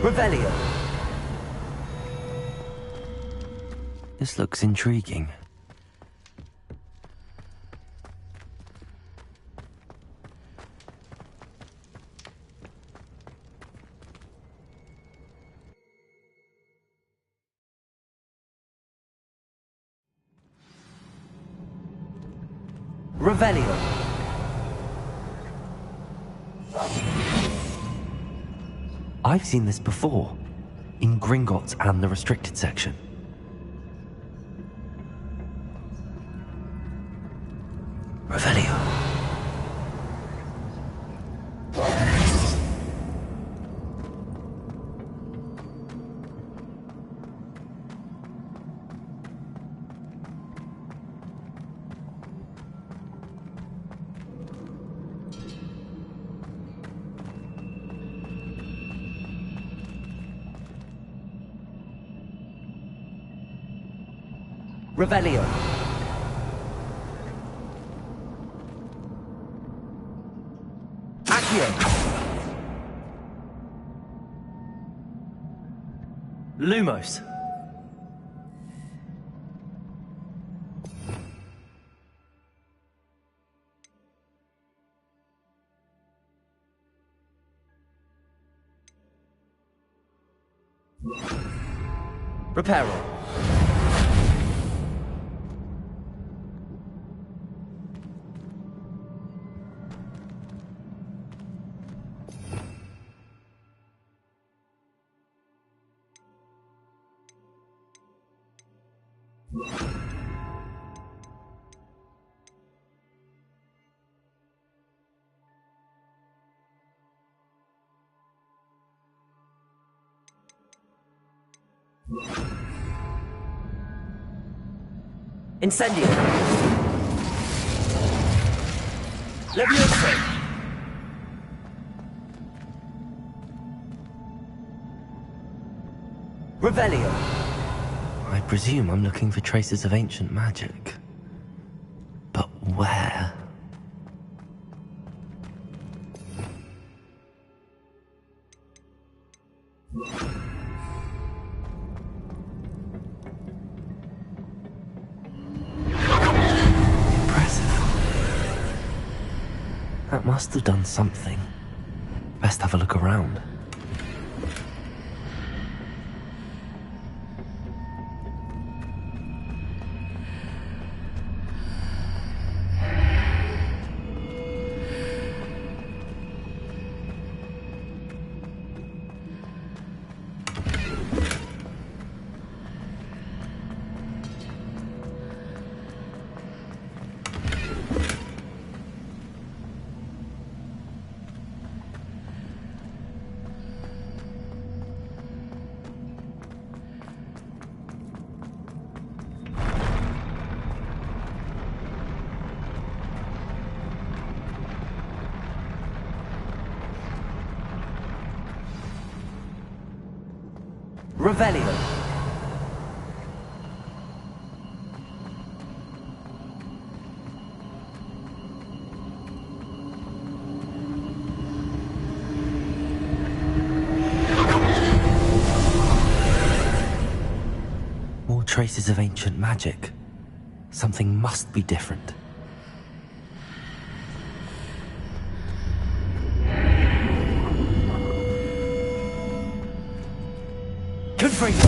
Revelio. This looks intriguing. Revelio. I've seen this before, in Gringotts and the restricted section. Revelio. Revelio. Accio. Lumos. Reparo. Incendio. Levioso. Revelio. I presume I'm looking for traces of ancient magic. But where? That must have done something. Best have a look around. Revelio. More traces of ancient magic. Something must be different. Confringo.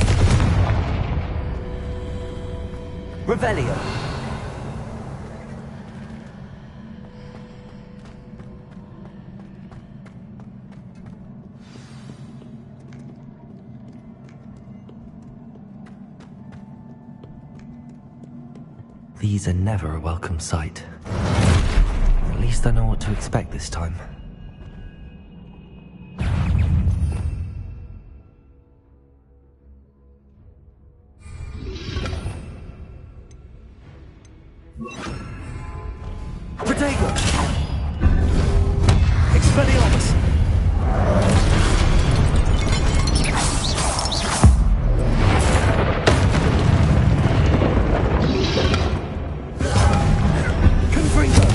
Revelio. These are never a welcome sight. At least I know what to expect this time. Protego. Expelliarmus. Confringo.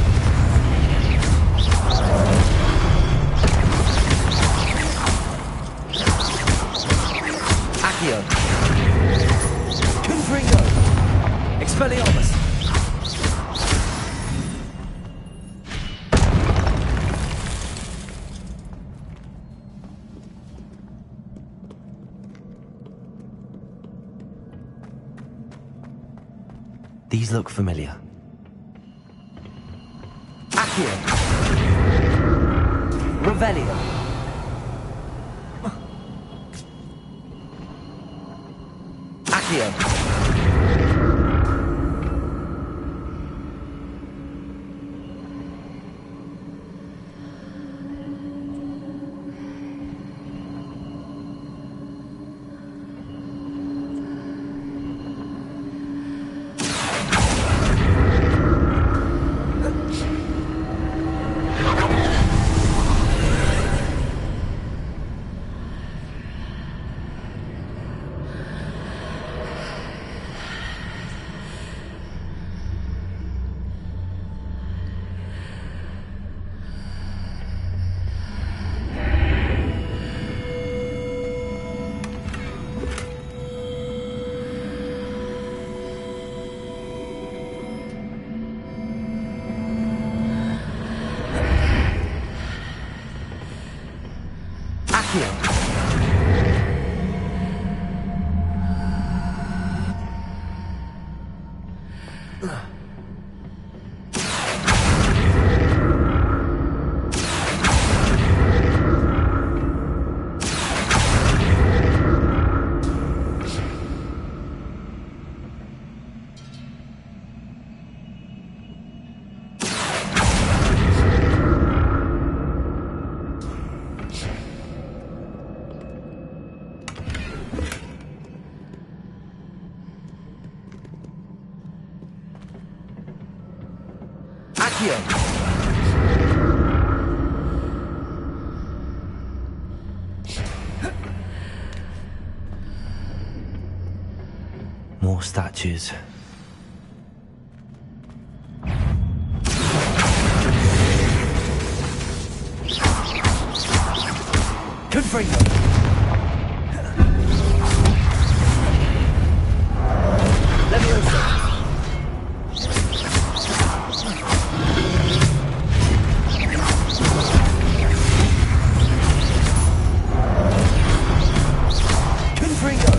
These look familiar. Accio. Revelio. Accio. More statues. Confringo. Leviosa. Confringo.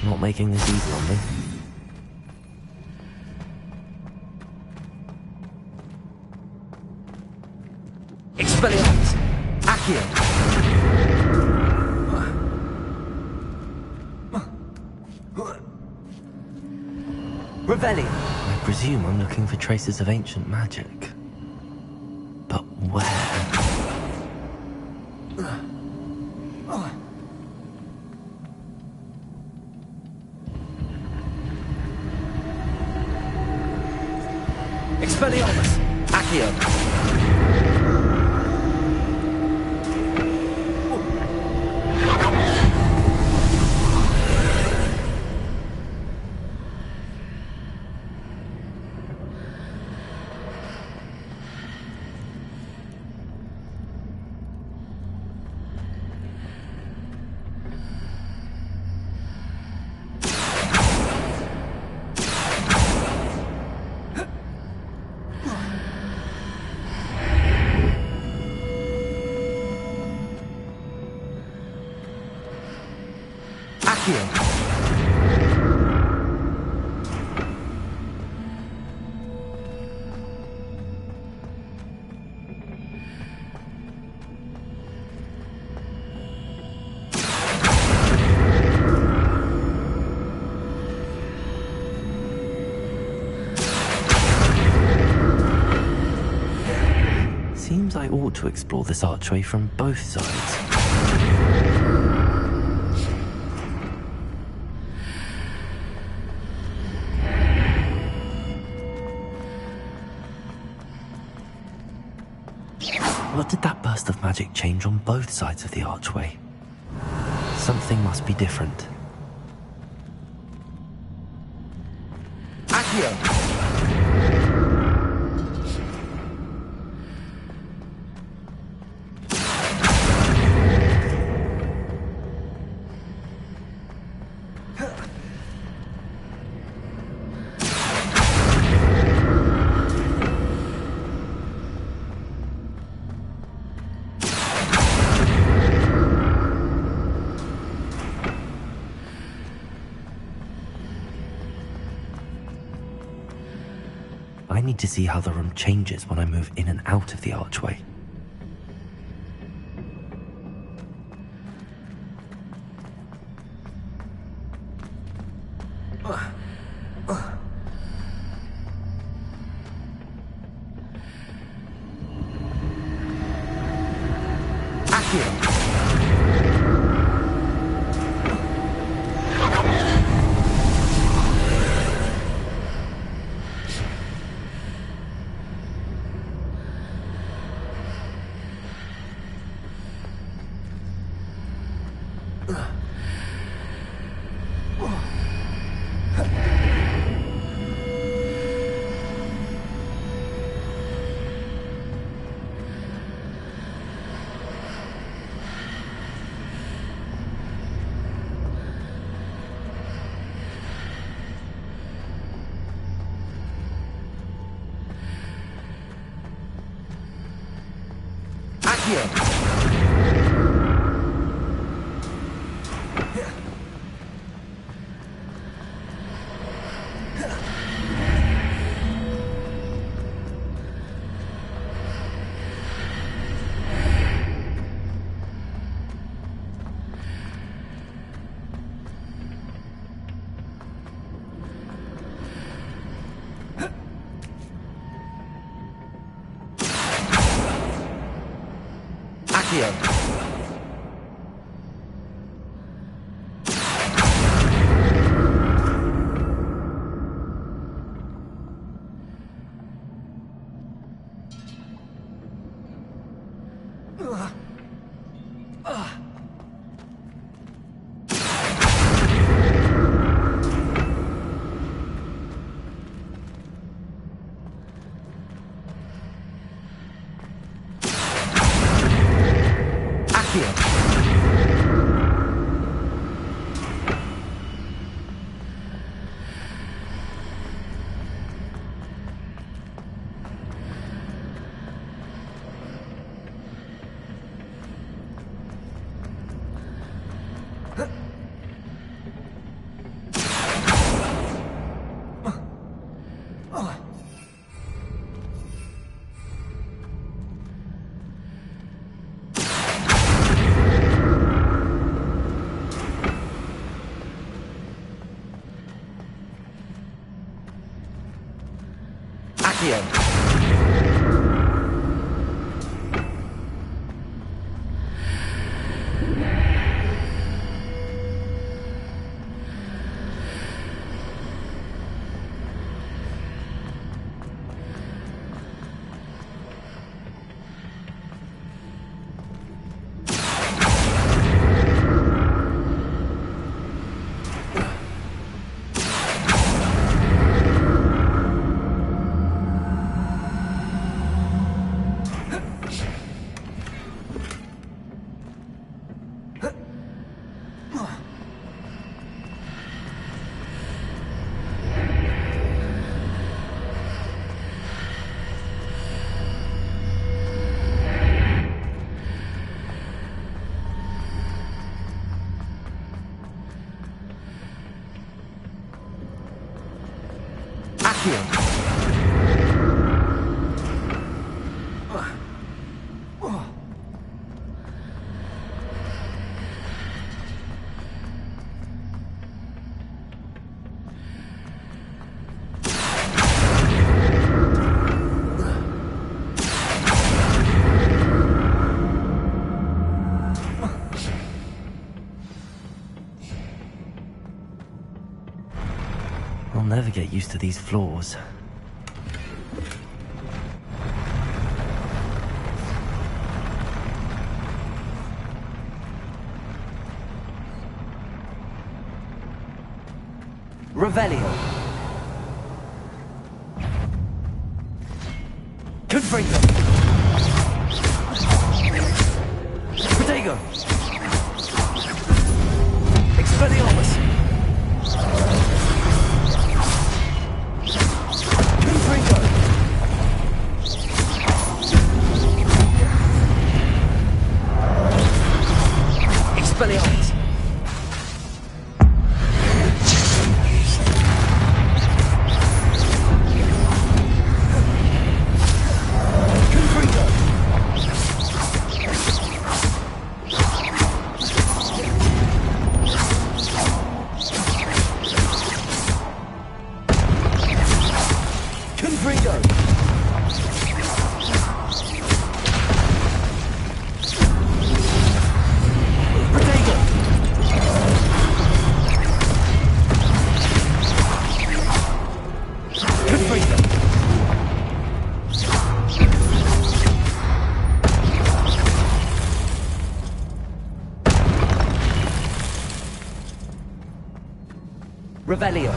Not making this easy on me. Expelliarmus. Accio. Revelio. I presume I'm looking for traces of ancient magic. But where? Expelliarmus. Accio. Seems I ought to explore this archway from both sides. What did that burst of magic change on both sides of the archway? Something must be different. Accio. need to see how the room changes when I move in and out of the archway. I'll never get used to these floors. Revelio. Confringo. Protego. Expelliarmus. Confringo. Expelliarmus. Revelio.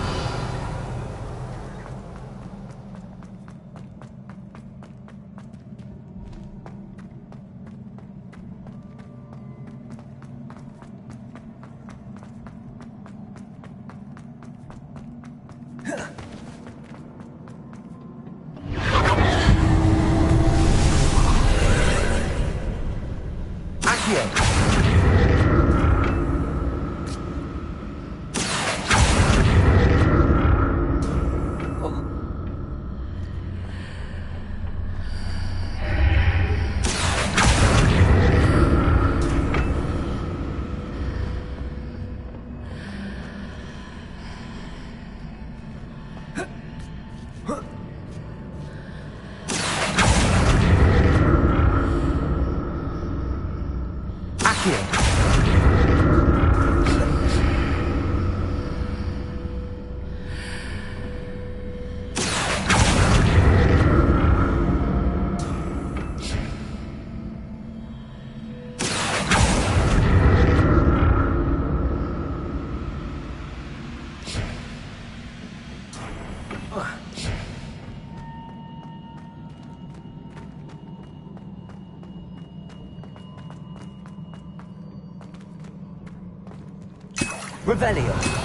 Revelio.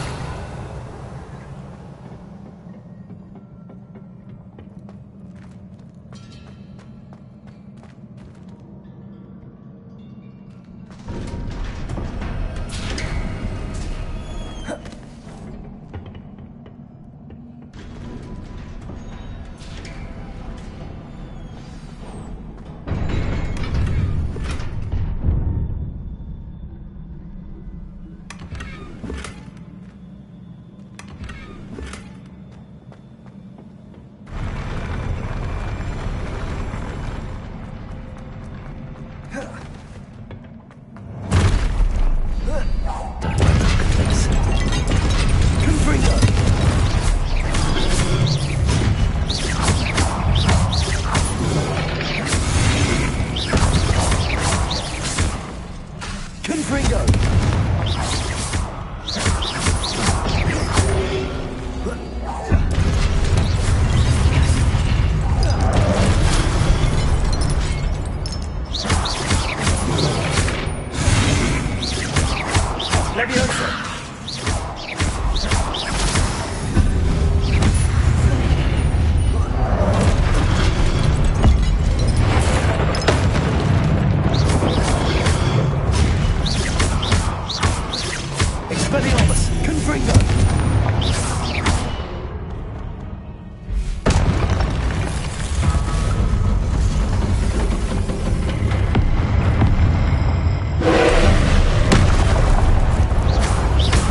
Expelliarmus! Confringo!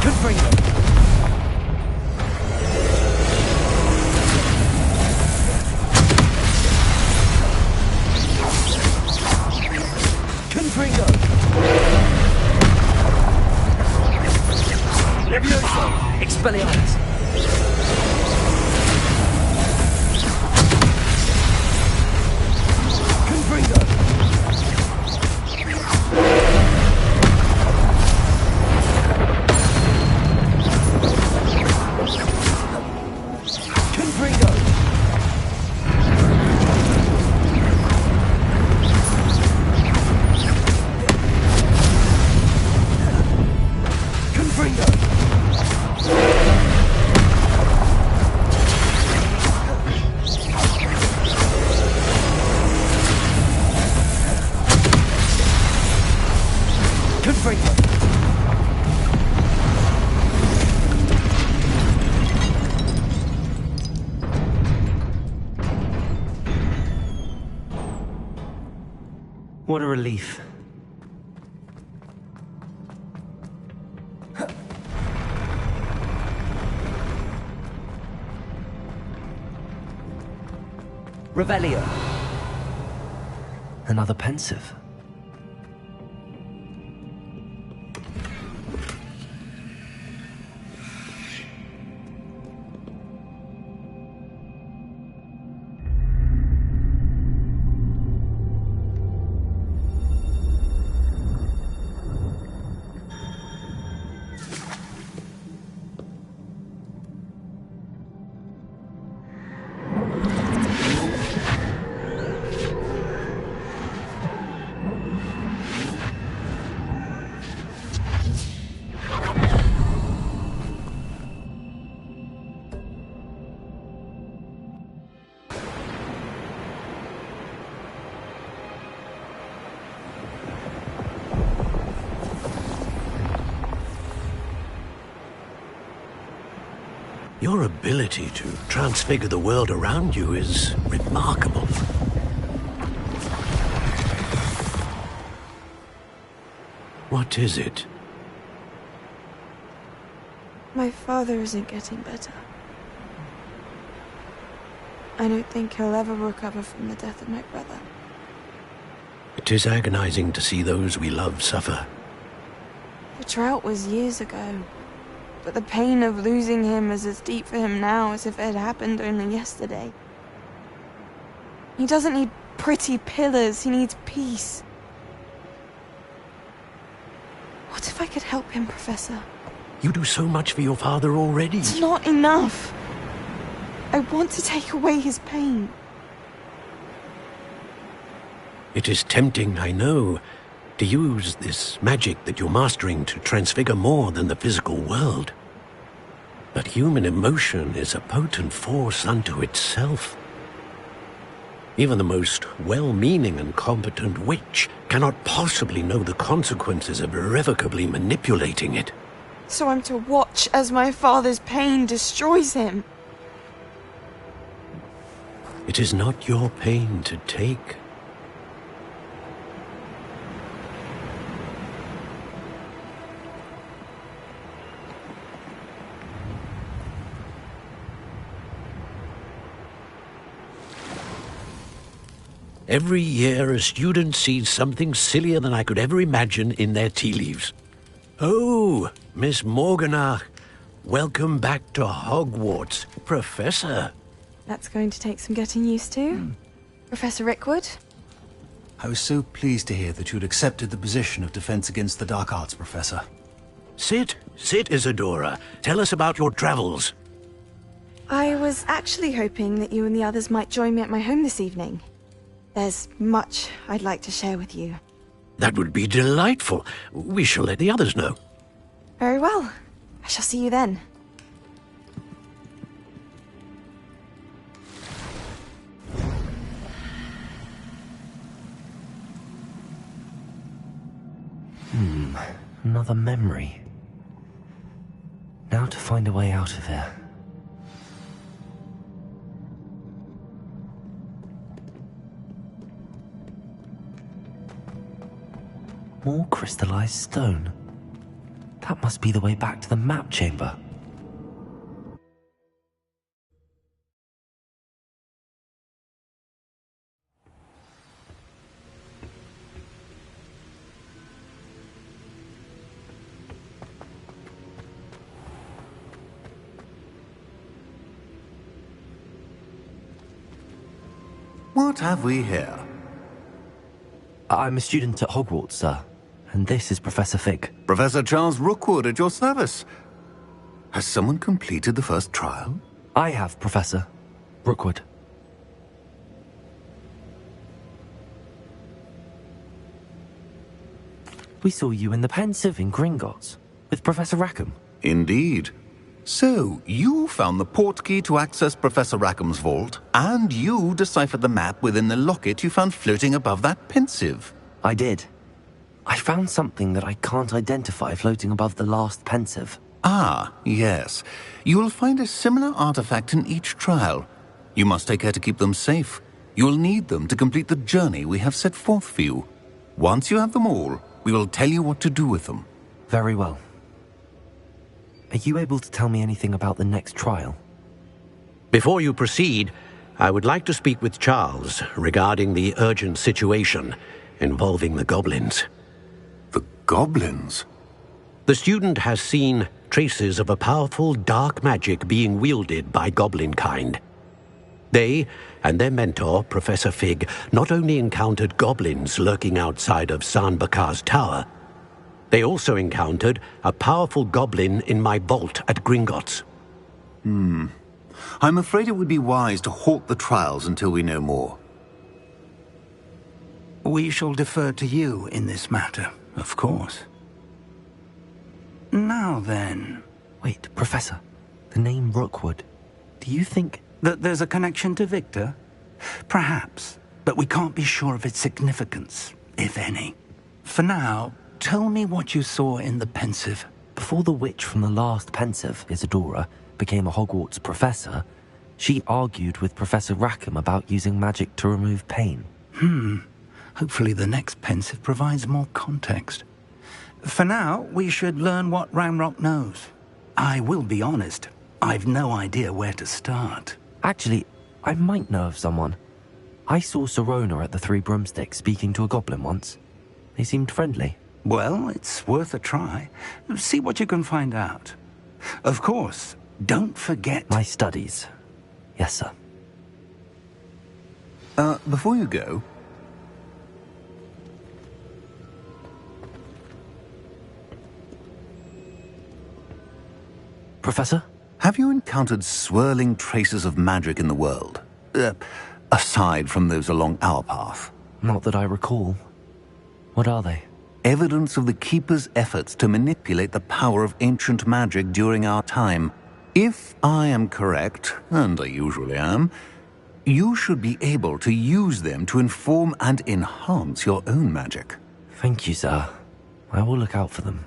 Confringo! Confringo! Confringo! What a relief. Revelio. Another pensive. Your ability to transfigure the world around you is remarkable. What is it? My father isn't getting better. I don't think he'll ever recover from the death of my brother. It is agonizing to see those we love suffer. The drought was years ago, but the pain of losing him is as deep for him now as if it had happened only yesterday. He doesn't need pretty pillars, he needs peace. What if I could help him, Professor? You do so much for your father already. It's not enough. I want to take away his pain. It is tempting, I know, to use this magic that you're mastering to transfigure more than the physical world. But human emotion is a potent force unto itself. Even the most well-meaning and competent witch cannot possibly know the consequences of irrevocably manipulating it. So I'm to watch as my father's pain destroys him. It is not your pain to take. Every year, a student sees something sillier than I could ever imagine in their tea leaves. Oh, Miss Morganach, welcome back to Hogwarts, Professor. That's going to take some getting used to. Professor Rickwood? I was so pleased to hear that you'd accepted the position of Defense Against the Dark Arts, Professor. Sit, Isadora. Tell us about your travels. I was actually hoping that you and the others might join me at my home this evening. There's much I'd like to share with you. That would be delightful. We shall let the others know. Very well. I shall see you then. Another memory. Now to find a way out of here. More crystallized stone. That must be the way back to the map chamber. What have we here? I'm a student at Hogwarts, sir. And this is Professor Fig. Professor Charles Rookwood at your service. Has someone completed the first trial? I have, Professor Rookwood. We saw you in the Pensive in Gringotts, with Professor Rackham. Indeed. So, you found the port key to access Professor Rackham's vault, and you deciphered the map within the locket you found floating above that Pensive. I did. I found something that I can't identify floating above the last Pensive. Ah, yes. You will find a similar artifact in each trial. You must take care to keep them safe. You will need them to complete the journey we have set forth for you. Once you have them all, we will tell you what to do with them. Very well. Are you able to tell me anything about the next trial? Before you proceed, I would like to speak with Charles regarding the urgent situation involving the goblins. The goblins? The student has seen traces of a powerful dark magic being wielded by goblin kind. They and their mentor, Professor Fig, not only encountered goblins lurking outside of Sanbakar's tower, they also encountered a powerful goblin in my vault at Gringotts. I'm afraid it would be wise to halt the trials until we know more. We shall defer to you in this matter, of course. Now then... Wait, Professor. The name Rookwood. Do you think... that there's a connection to Victor? Perhaps, but we can't be sure of its significance, if any. For now, tell me what you saw in the Pensive. Before the witch from the last Pensive, Isadora, became a Hogwarts professor, she argued with Professor Rackham about using magic to remove pain. Hopefully the next pensive provides more context. For now, we should learn what Ranrock knows. I will be honest, I've no idea where to start. Actually, I might know of someone. I saw Sirona at the Three Broomsticks speaking to a goblin once. They seemed friendly. Well, it's worth a try. See what you can find out. Of course, don't forget... My studies. Yes, sir. Before you go... Professor? Have you encountered swirling traces of magic in the world? Aside from those along our path? Not that I recall. What are they? Evidence of the Keeper's efforts to manipulate the power of ancient magic during our time. If I am correct, and I usually am, you should be able to use them to inform and enhance your own magic. Thank you, sir. I will look out for them.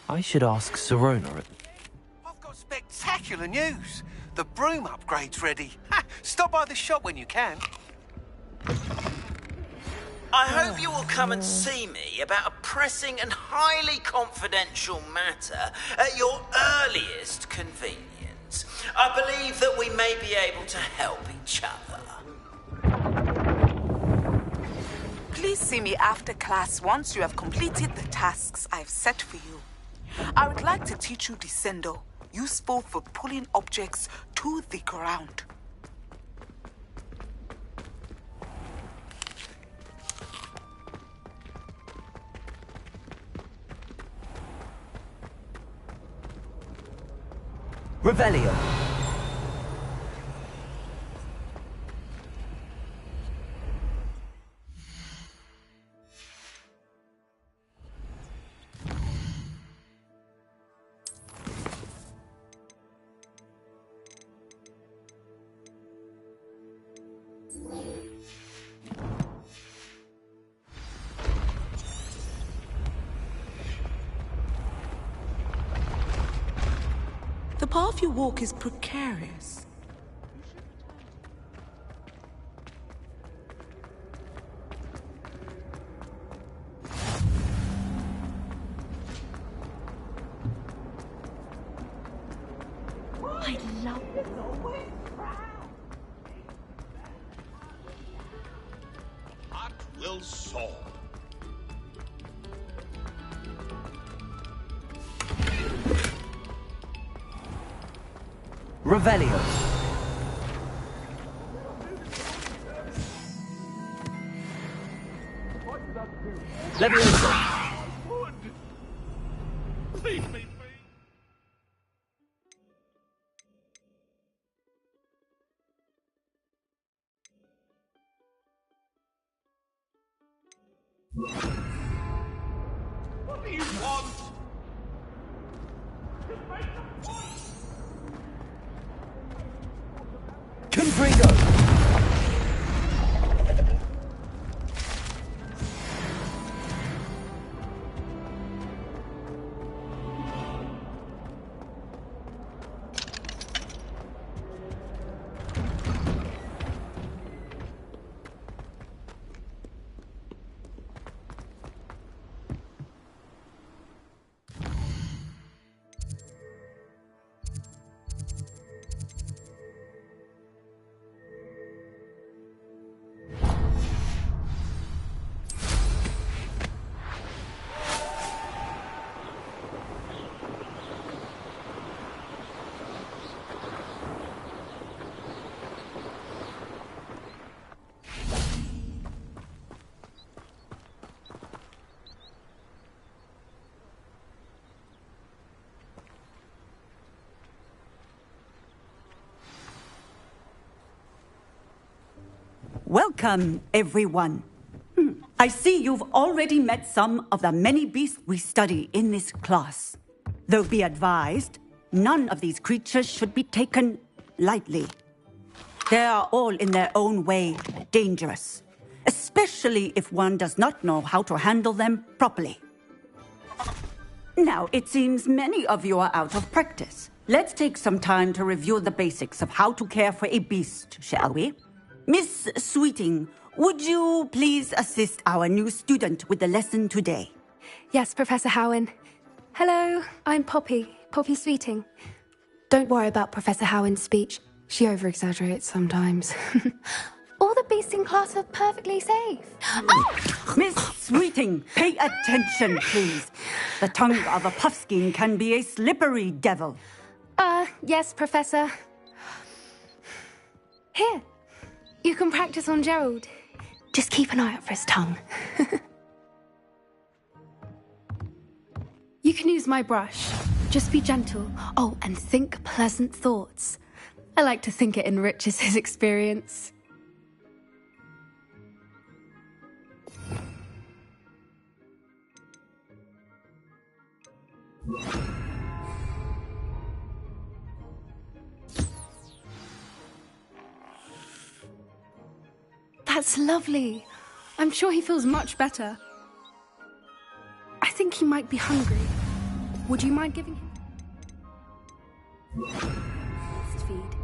I should ask Sirona. I've got spectacular news. The broom upgrade's ready. Ha! Stop by the shop when you can. I hope you will come and see me about a pressing and highly confidential matter at your earliest convenience. I believe that we may be able to help each other. Please see me after class once you have completed the tasks I've set for you. I would like to teach you Descendo, useful for pulling objects to the ground. Revelio. The path you walk is precarious. I love it. Hot will soar. Revelio. Levioso. Leave me be. What do you want? Confringo. Welcome, everyone. I see you've already met some of the many beasts we study in this class. Though be advised, none of these creatures should be taken lightly. They are all in their own way dangerous, especially if one does not know how to handle them properly. Now, it seems many of you are out of practice. Let's take some time to review the basics of how to care for a beast, shall we? Miss Sweeting, would you please assist our new student with the lesson today? Yes, Professor Howen. Hello, I'm Poppy Sweeting. Don't worry about Professor Howen's speech. She over-exaggerates sometimes. All the beasts in class are perfectly safe. Oh! Miss Sweeting, pay attention, please. The tongue of a puffskein can be a slippery devil. Yes, Professor. Here. You can practice on Gerald. Just keep an eye out for his tongue. You can use my brush. Just be gentle. Oh, and think pleasant thoughts. I like to think it enriches his experience. That's lovely. I'm sure he feels much better. I think he might be hungry. Would you mind giving him feed?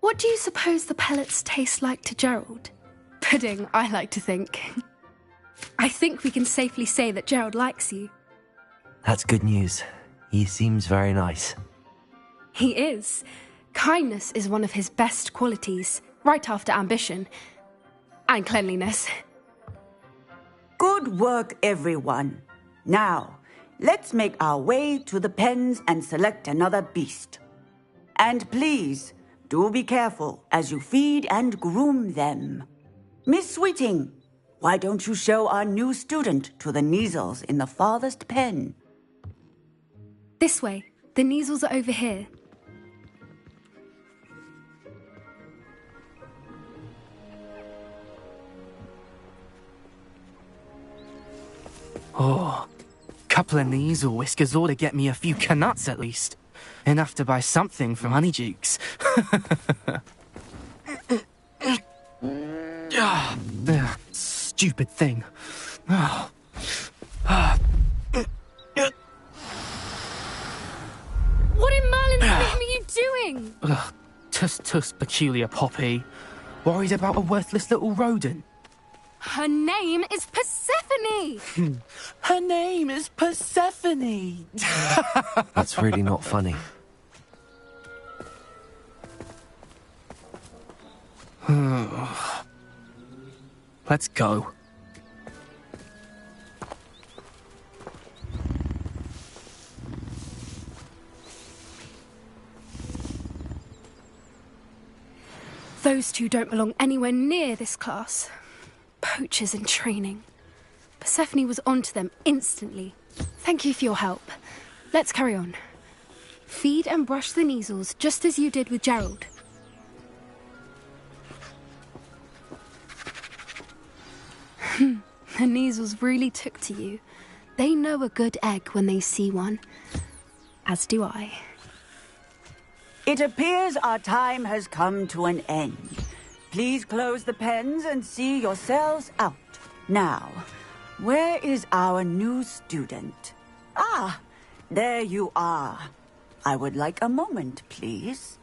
What do you suppose the pellets taste like to Gerald? Pudding, I like to think. I think we can safely say that Gerald likes you. That's good news. He seems very nice. He is. Kindness is one of his best qualities, right after ambition. And cleanliness. Good work, everyone. Now, let's make our way to the pens and select another beast. And please, do be careful as you feed and groom them. Miss Sweeting, why don't you show our new student to the Neasels in the farthest pen? This way. The Neasels are over here. Oh, couple of Neasel whiskers ought to get me a few canuts at least. Enough to buy something from Honeydukes. Stupid thing. Oh. What in Merlin's name are you doing? Tuss, peculiar Poppy. Worried about a worthless little rodent? Her name is Persephone! Her name is Persephone! That's really not funny. Let's go. Those two don't belong anywhere near this class. Poachers in training. Persephone was onto them instantly. Thank you for your help. Let's carry on. Feed and brush the Neasels just as you did with Gerald. The Neasels really took to you. They know a good egg when they see one. As do I. It appears our time has come to an end. Please close the pens and see yourselves out. Now, where is our new student? Ah, there you are. I would like a moment, please.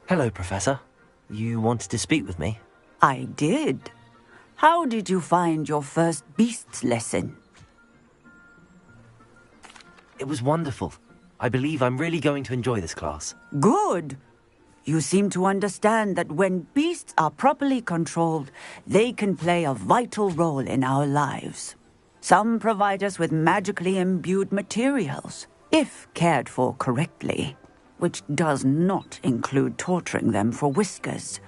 Hello, Professor. You wanted to speak with me? I did. How did you find your first beasts lesson? It was wonderful. I believe I'm really going to enjoy this class. Good. You seem to understand that when beasts are properly controlled, they can play a vital role in our lives. Some provide us with magically imbued materials, if cared for correctly, which does not include torturing them for whiskers.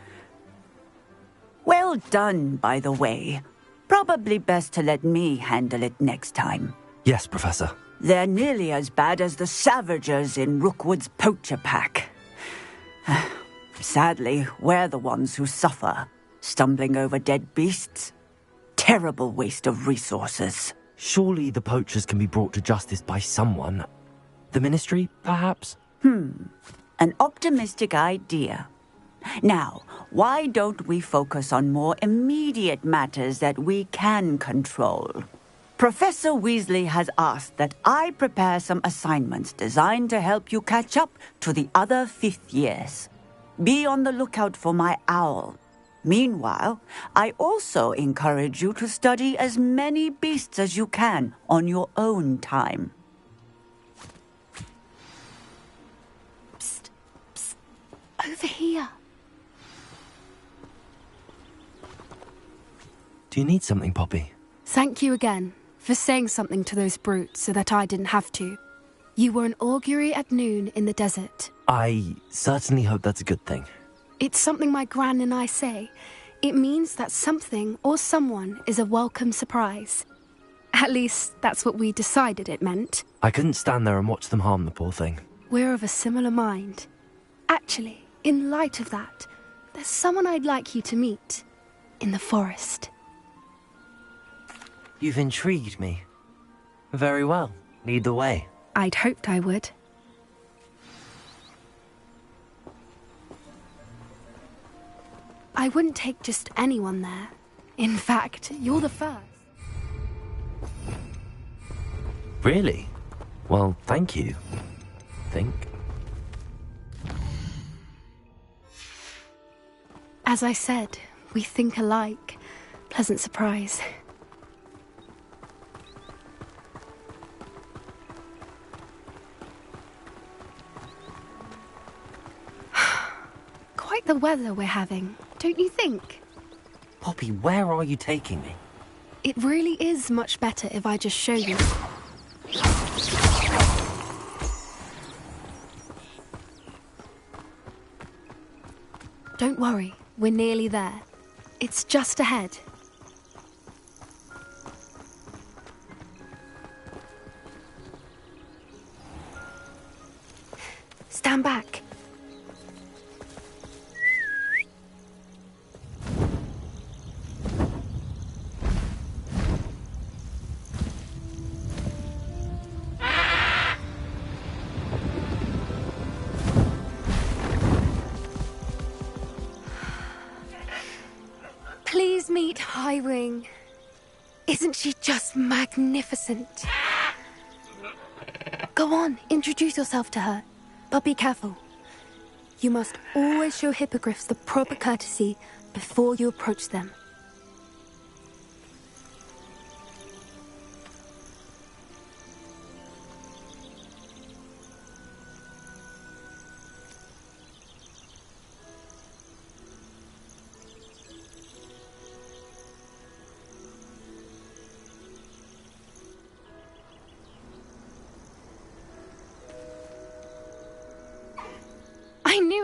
Well done, by the way. Probably best to let me handle it next time. Yes, Professor. They're nearly as bad as the Savagers in Rookwood's poacher pack. Sadly, we're the ones who suffer, stumbling over dead beasts. Terrible waste of resources. Surely the poachers can be brought to justice by someone. The Ministry, perhaps? An optimistic idea. Now, why don't we focus on more immediate matters that we can control? Professor Weasley has asked that I prepare some assignments designed to help you catch up to the other fifth years. Be on the lookout for my owl. Meanwhile, I also encourage you to study as many beasts as you can on your own time. Psst, psst. Over here. Do you need something, Poppy? Thank you again for saying something to those brutes so that I didn't have to. You were an augury at noon in the desert. I certainly hope that's a good thing. It's something my gran and I say. It means that something or someone is a welcome surprise. At least, that's what we decided it meant. I couldn't stand there and watch them harm the poor thing. We're of a similar mind. Actually, in light of that, there's someone I'd like you to meet. In the forest. You've intrigued me. Very well. Lead the way. I'd hoped I would. I wouldn't take just anyone there. In fact, you're the first. Really? Well, thank you. As I said, we think alike. Pleasant surprise. Quite the weather we're having, don't you think? Poppy, where are you taking me? It really is much better if I just show you. Don't worry, we're nearly there. It's just ahead. Stand back. Please meet Highwing. Isn't she just magnificent? Go on, introduce yourself to her. But be careful. You must always show hippogriffs the proper courtesy before you approach them.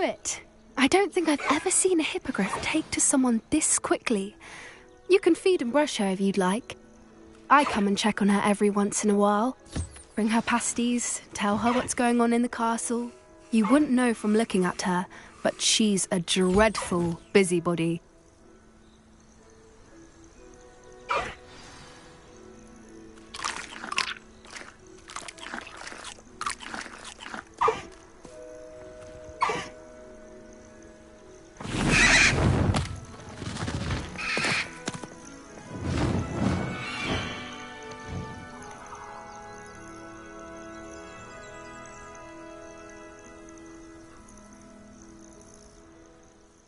knew it. I don't think I've ever seen a hippogriff take to someone this quickly. You can feed and brush her if you'd like. I come and check on her every once in a while. Bring her pasties, tell her what's going on in the castle. You wouldn't know from looking at her, but she's a dreadful busybody.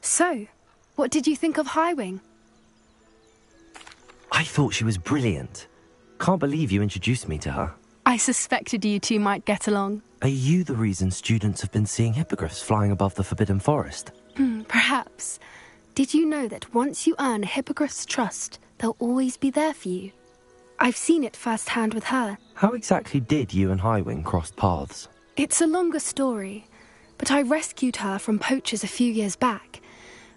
So, what did you think of Highwing? I thought she was brilliant. Can't believe you introduced me to her. I suspected you two might get along. Are you the reason students have been seeing hippogriffs flying above the Forbidden Forest? Perhaps. Did you know that once you earn a hippogriff's trust, they'll always be there for you? I've seen it firsthand with her. How exactly did you and Highwing cross paths? It's a longer story, but I rescued her from poachers a few years back.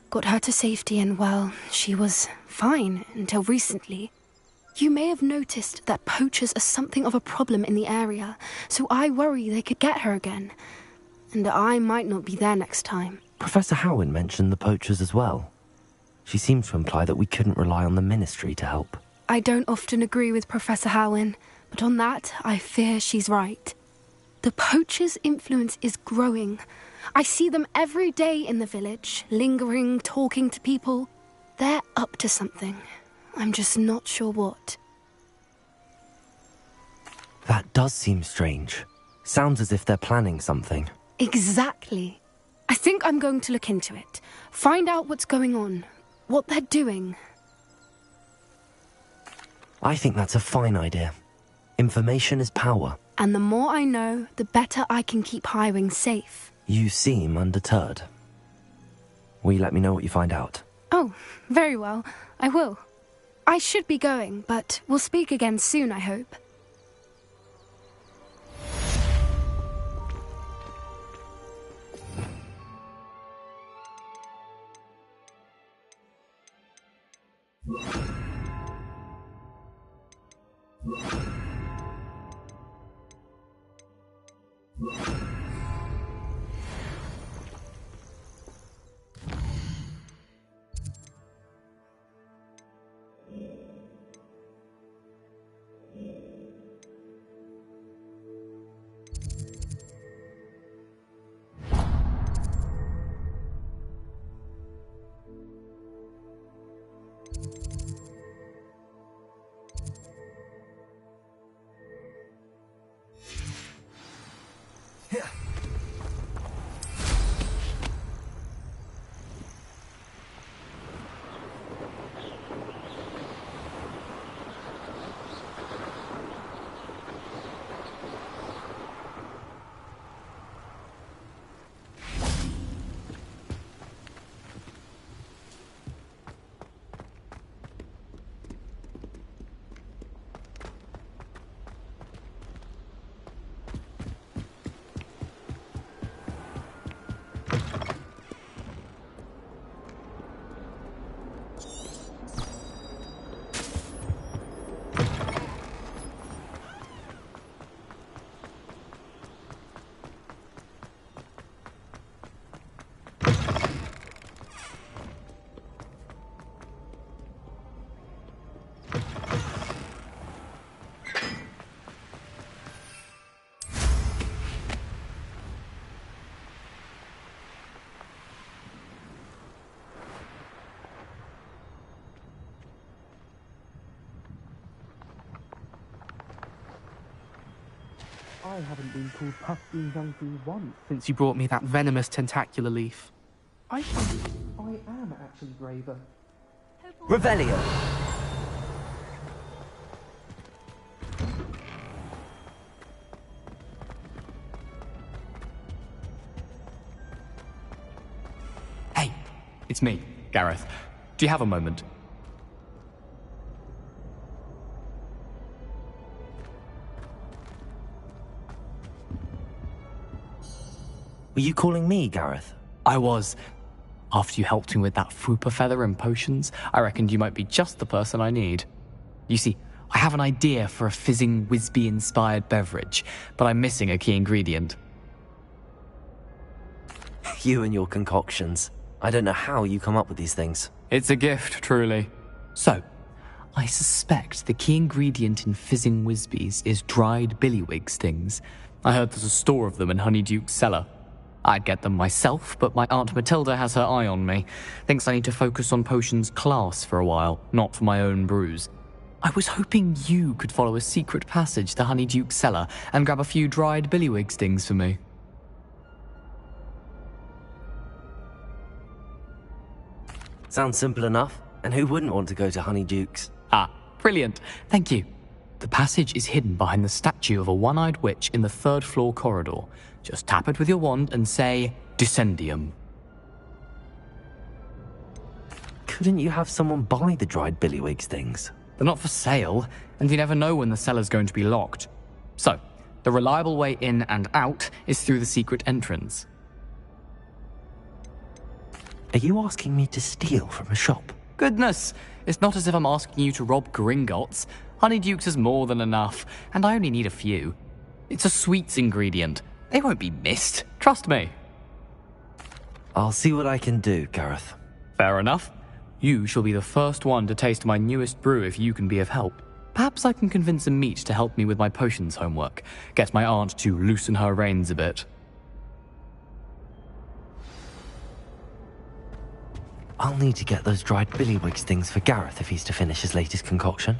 Got her to safety and, well, she was fine until recently. You may have noticed that poachers are something of a problem in the area, so I worry they could get her again. And I might not be there next time. Professor Howin mentioned the poachers as well. She seems to imply that we couldn't rely on the Ministry to help. I don't often agree with Professor Howin, but on that, I fear she's right. The poachers' influence is growing. I see them every day in the village, lingering, talking to people. They're up to something. I'm just not sure what. That does seem strange. Sounds as if they're planning something. Exactly. I think I'm going to look into it. Find out what's going on, what they're doing. I think that's a fine idea. Information is power. And the more I know, the better I can keep Highwing safe. You seem undeterred. Will you let me know what you find out? Oh, very well. I will. I should be going, but we'll speak again soon, I hope. I haven't been called Puffy Youngfoo once since you brought me that venomous tentacular leaf. I think I am actually braver. Revelio. Hey, it's me, Gareth. Do you have a moment? Were you calling me, Gareth? I was. After you helped me with that Fupa feather and potions, I reckoned you might be just the person I need. You see, I have an idea for a fizzing Whizbee-inspired beverage, but I'm missing a key ingredient. You and your concoctions. I don't know how you come up with these things. It's a gift, truly. So, I suspect the key ingredient in fizzing Whizbees is dried billywig stings. I heard there's a store of them in Honeyduke's cellar. I'd get them myself, but my Aunt Matilda has her eye on me. Thinks I need to focus on potions class for a while, not for my own brews. I was hoping you could follow a secret passage to Honeyduke's cellar and grab a few dried billywig stings for me. Sounds simple enough. And who wouldn't want to go to Honeyduke's? Ah, brilliant. Thank you. The passage is hidden behind the statue of a one-eyed witch in the third-floor corridor. Just tap it with your wand and say, Descendium. Couldn't you have someone buy the dried billywig stings? They're not for sale, and you never know when the cellar's going to be locked. So, the reliable way in and out is through the secret entrance. Are you asking me to steal from a shop? Goodness, it's not as if I'm asking you to rob Gringotts. Honeyduke's is more than enough, and I only need a few. It's a sweets ingredient. They won't be missed, trust me. I'll see what I can do, Gareth. Fair enough. You shall be the first one to taste my newest brew if you can be of help. Perhaps I can convince a meat to help me with my potions homework. Get my aunt to loosen her reins a bit. I'll need to get those dried billywig stings for Gareth if he's to finish his latest concoction.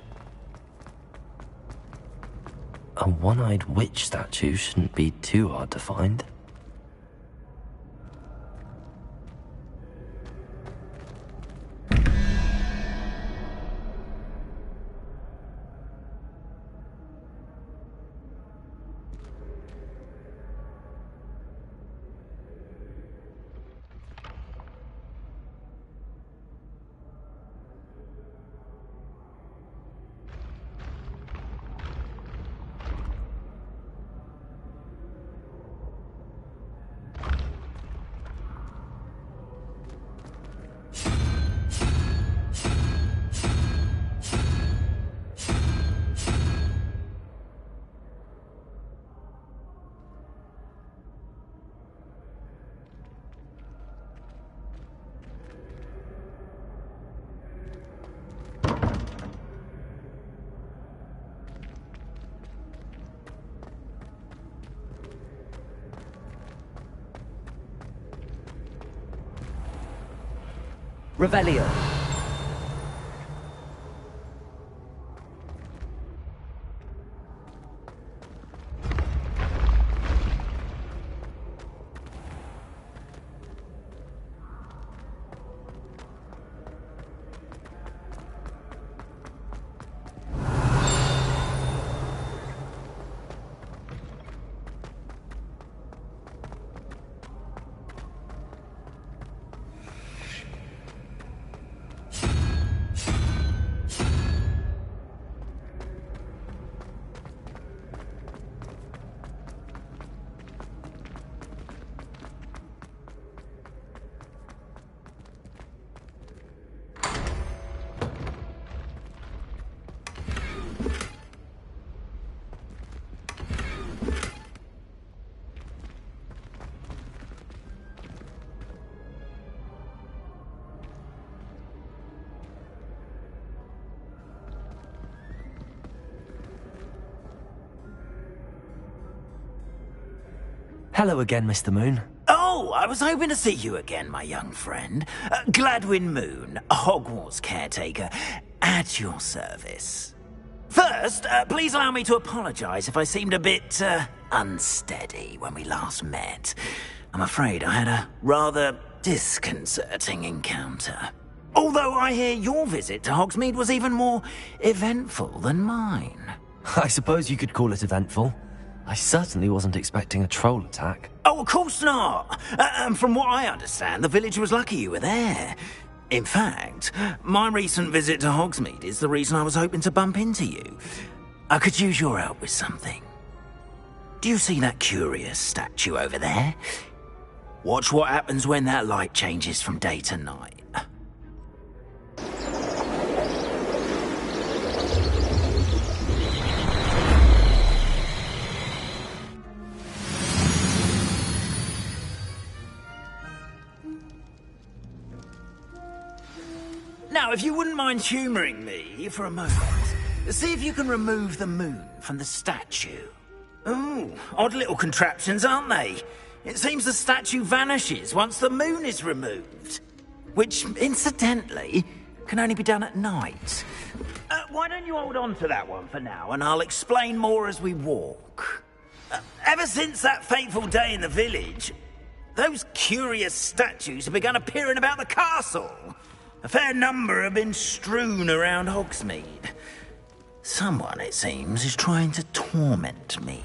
A one-eyed witch statue shouldn't be too hard to find. Revelio. Hello again, Mr. Moon. Oh, I was hoping to see you again, my young friend. Gladwin Moon, Hogwarts caretaker, at your service. First, please allow me to apologize if I seemed a bit, unsteady when we last met. I'm afraid I had a rather disconcerting encounter. Although I hear your visit to Hogsmeade was even more eventful than mine. I suppose you could call it eventful. I certainly wasn't expecting a troll attack. Oh, of course not. And from what I understand, the village was lucky you were there. In fact, my recent visit to Hogsmeade is the reason I was hoping to bump into you. I could use your help with something. Do you see that curious statue over there? Watch what happens when that light changes from day to night. Now, if you wouldn't mind humouring me for a moment, see if you can remove the moon from the statue. Ooh, odd little contraptions, aren't they? It seems the statue vanishes once the moon is removed. Which, incidentally, can only be done at night. Why don't you hold on to that one for now, and I'll explain more as we walk. Ever since that fateful day in the village, those curious statues have begun appearing about the castle. A fair number have been strewn around Hogsmeade. Someone, it seems, is trying to torment me.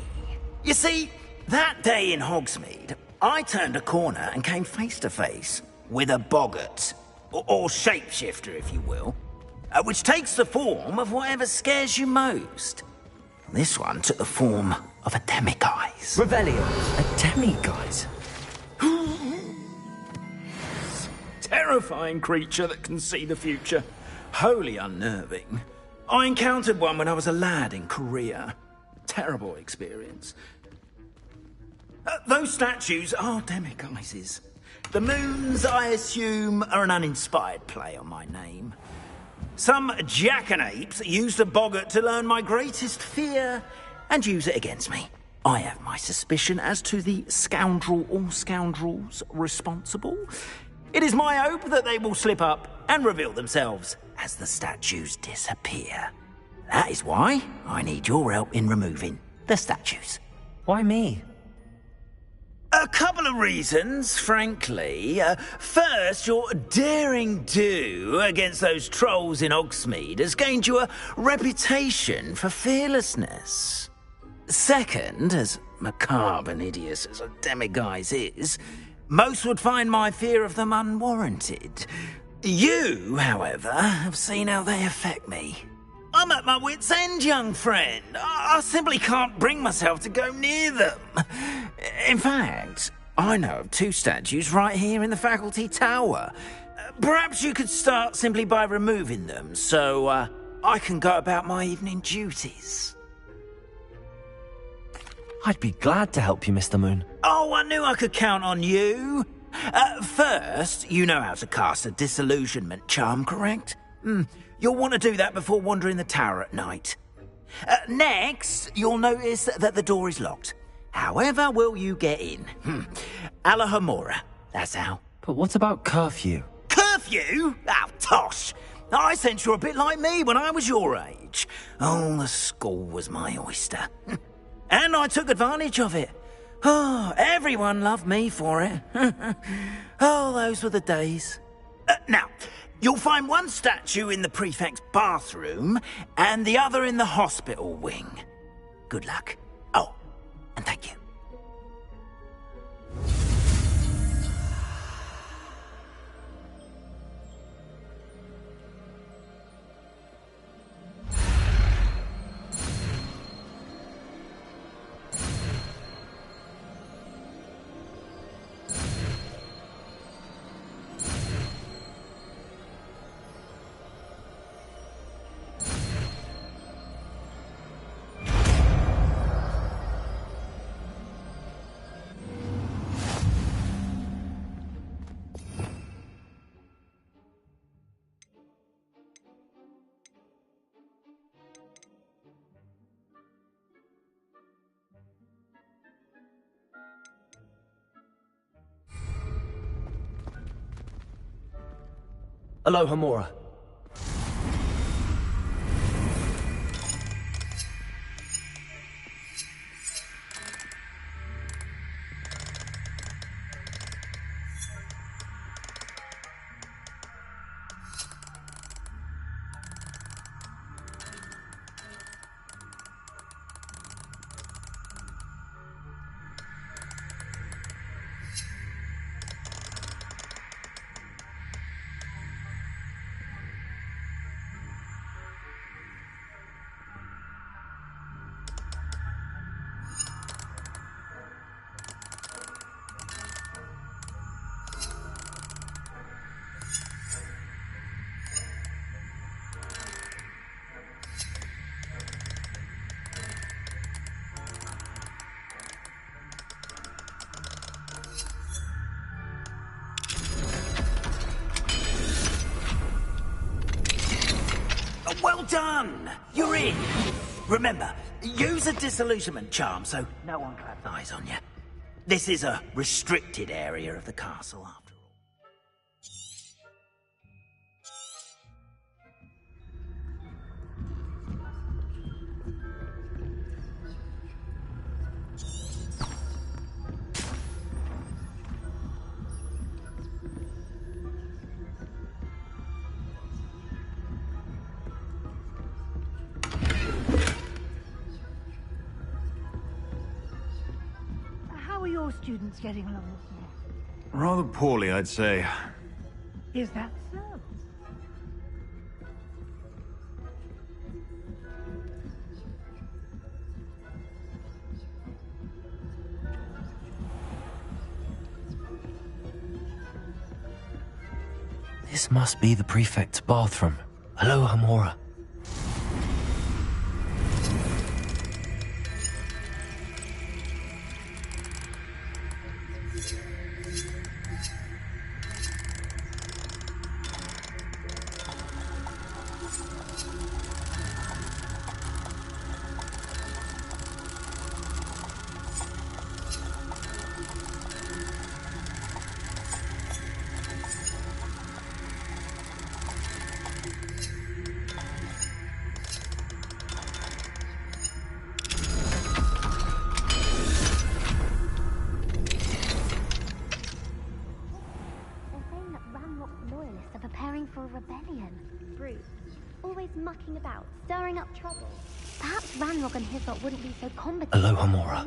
You see, that day in Hogsmeade, I turned a corner and came face to face with a boggart, or shapeshifter, if you will, which takes the form of whatever scares you most. This one took the form of a demiguise. Revelio. A demiguise? Terrifying creature that can see the future. Wholly unnerving. I encountered one when I was a lad in Korea. Terrible experience. Those statues are demiguises. The moons, I assume, are an uninspired play on my name. Some jackanapes used a boggart to learn my greatest fear and use it against me. I have my suspicion as to the scoundrel or scoundrels responsible. It is my hope that they will slip up and reveal themselves as the statues disappear. That is why I need your help in removing the statues. Why me? A couple of reasons, frankly. First, your daring do against those trolls in Hogsmeade has gained you a reputation for fearlessness. Second, as macabre and hideous as a demiguise is, most would find my fear of them unwarranted. You, however, have seen how they affect me. I'm at my wit's end, young friend. I simply can't bring myself to go near them. In fact, I know of 2 statues right here in the faculty tower. Perhaps you could start simply by removing them, so I can go about my evening duties. I'd be glad to help you, Mr. Moon. Oh, I knew I could count on you. First, you know how to cast a disillusionment charm, correct? You'll want to do that before wandering the tower at night. Next, you'll notice that the door is locked. However will you get in? Alahomora, that's how. But what about curfew? Curfew? Oh, tosh. I sense you're a bit like me when I was your age. Oh, the school was my oyster. And I took advantage of it. Oh, everyone loved me for it. Oh, those were the days. Now, you'll find one statue in the prefect's bathroom and the other in the hospital wing. Good luck. Oh, and thank you. Aloha Mora. Well done! You're in! Remember, use a disillusionment charm so no one claps eyes on you. This is a restricted area of the castle, after all. How are your students getting along this year? Rather poorly, I'd say. Is that so? This must be the prefect's bathroom. Hello, Hamora. For a rebellion. Brute. Always mucking about, stirring up trouble. Perhaps Ranrock and his lot wouldn't be so combative. Hello, Hamora.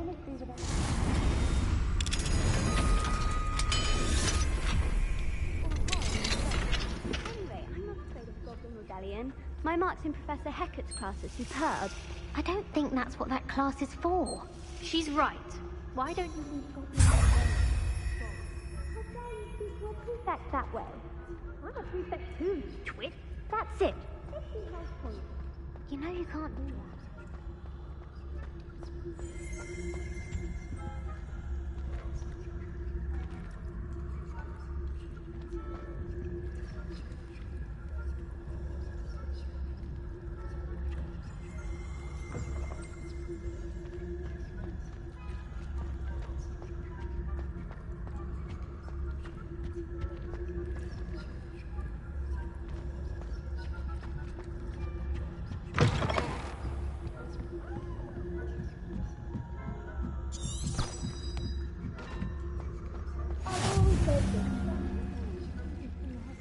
Anyway, I'm not afraid of Goblin Rebellion. My marks in Professor Hecat's class are superb. I don't think that's what that class is for. She's right. Why don't you leave Goblin Rebellion? How dare you speak to a prefect that way? I'm a prefect too, you twit. That's it. 50 house points. You know you can't do that.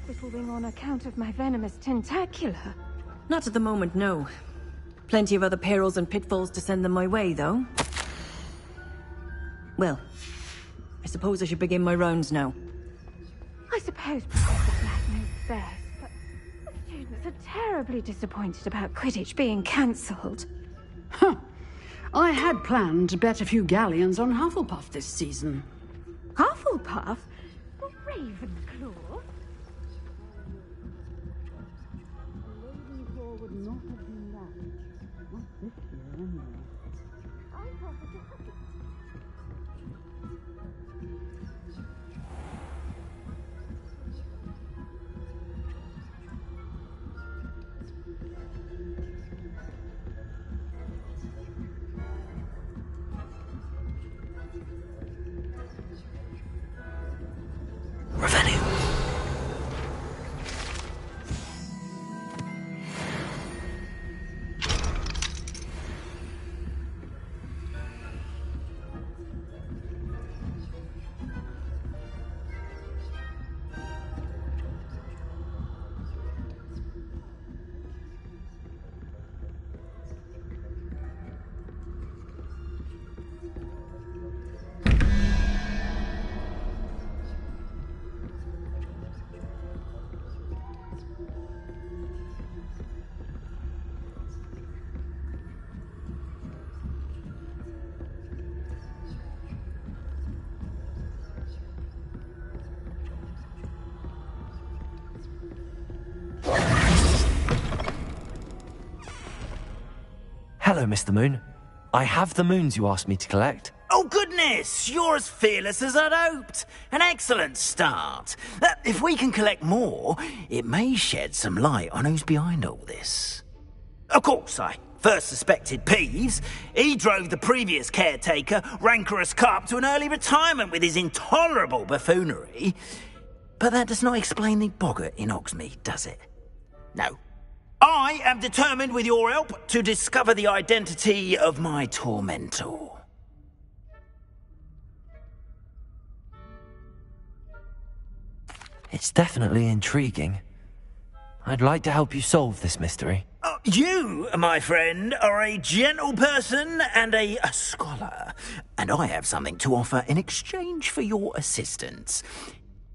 Hospitaling on account of my venomous tentacular. Not at the moment, no. Plenty of other perils and pitfalls to send them my way, though. Well, I suppose I should begin my rounds now. I suppose Professor Black knows best, but the students are terribly disappointed about Quidditch being cancelled. Huh. I had planned to bet a few galleons on Hufflepuff this season. Hufflepuff? The Ravenclaw? Ravenclaw would not have been that. Not this year, anyway. Hello, Mr. Moon. I have the moons you asked me to collect. Oh, goodness! You're as fearless as I'd hoped. An excellent start. If we can collect more, it may shed some light on who's behind all this. Of course, I first suspected Peeves. He drove the previous caretaker, rancorous Carp, to an early retirement with his intolerable buffoonery. But that does not explain the boggart in Oxmead, does it? No. I am determined, with your help, to discover the identity of my tormentor. It's definitely intriguing. I'd like to help you solve this mystery. You, my friend, are a gentle person and a scholar, and I have something to offer in exchange for your assistance.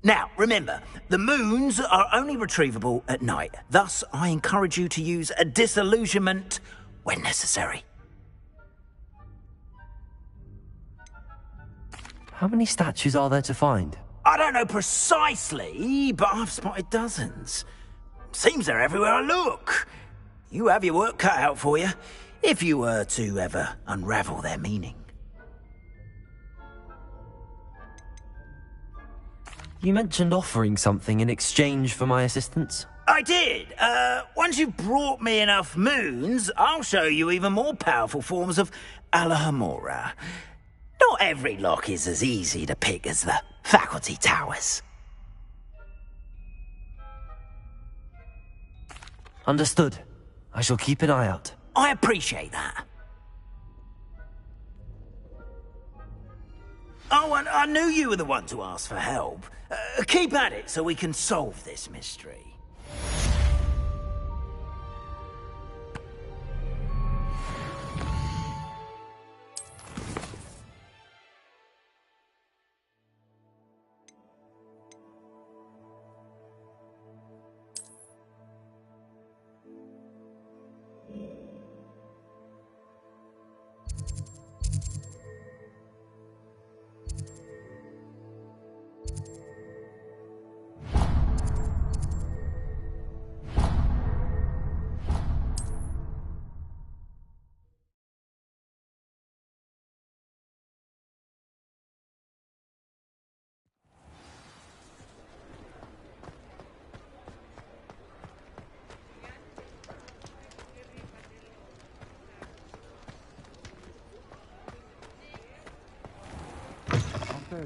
Now, remember, the moons are only retrievable at night. Thus, I encourage you to use a disillusionment when necessary. How many statues are there to find? I don't know precisely, but I've spotted dozens. Seems they're everywhere I look. You have your work cut out for you, if you were to ever unravel their meaning. You mentioned offering something in exchange for my assistance? I did. Once you've brought me enough moons, I'll show you even more powerful forms of Alohomora. Not every lock is as easy to pick as the faculty towers. Understood. I shall keep an eye out. I appreciate that. Oh, and I knew you were the one to ask for help. Keep at it so we can solve this mystery.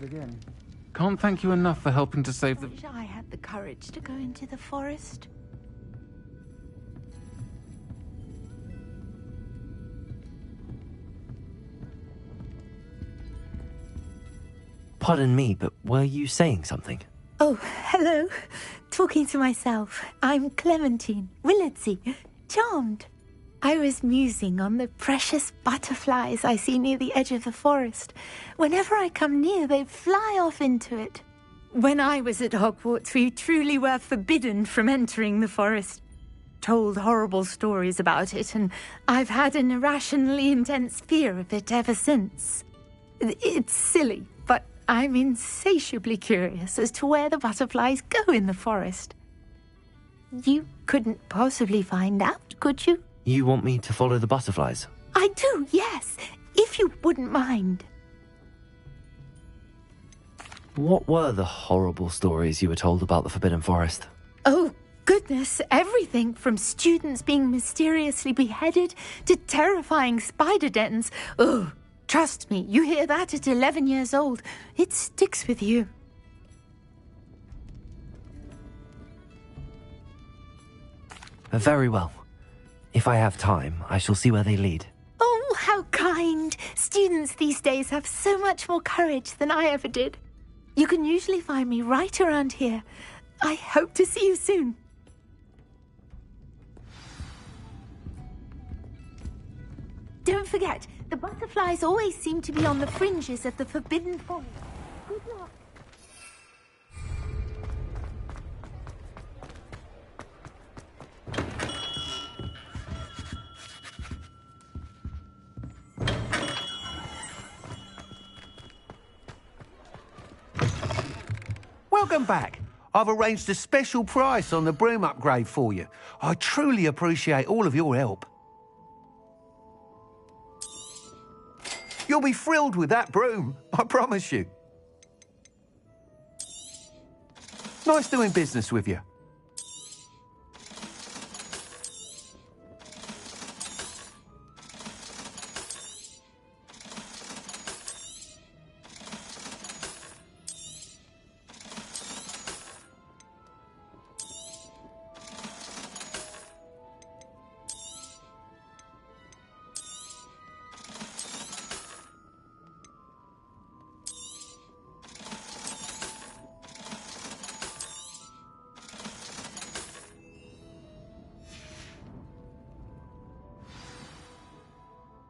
Again. Can't thank you enough for helping to save the... Wish I had the courage to go into the forest. Pardon me, but were you saying something? Oh, hello. Talking to myself. I'm Clementine Willardsey. Charmed. I was musing on the precious butterflies I see near the edge of the forest. Whenever I come near, they fly off into it. When I was at Hogwarts, we truly were forbidden from entering the forest. Told horrible stories about it, and I've had an irrationally intense fear of it ever since. It's silly, but I'm insatiably curious as to where the butterflies go in the forest. You couldn't possibly find out, could you? You want me to follow the butterflies? I do, yes, if you wouldn't mind. What were the horrible stories you were told about the Forbidden Forest? Oh, goodness, everything from students being mysteriously beheaded to terrifying spider dens. Oh, trust me, you hear that at 11 years old. It sticks with you. Very well. If I have time, I shall see where they lead. Oh, how kind. Students these days have so much more courage than I ever did. You can usually find me right around here. I hope to see you soon. Don't forget, the butterflies always seem to be on the fringes of the Forbidden Forest. Good luck. Welcome back. I've arranged a special price on the broom upgrade for you. I truly appreciate all of your help. You'll be thrilled with that broom, I promise you. Nice doing business with you.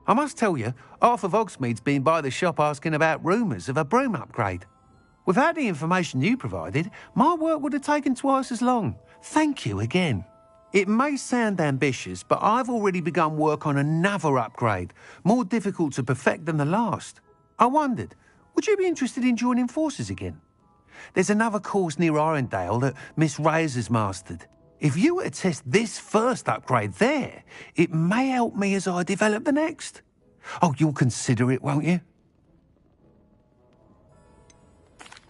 I must tell you, half of Hogsmeade's been by the shop asking about rumours of a broom upgrade. Without the information you provided, my work would have taken twice as long. Thank you again. It may sound ambitious, but I've already begun work on another upgrade, more difficult to perfect than the last. I wondered, would you be interested in joining forces again? There's another course near Arendelle that Miss Reyes has mastered. If you were to test this first upgrade there, it may help me as I develop the next. Oh, you'll consider it, won't you?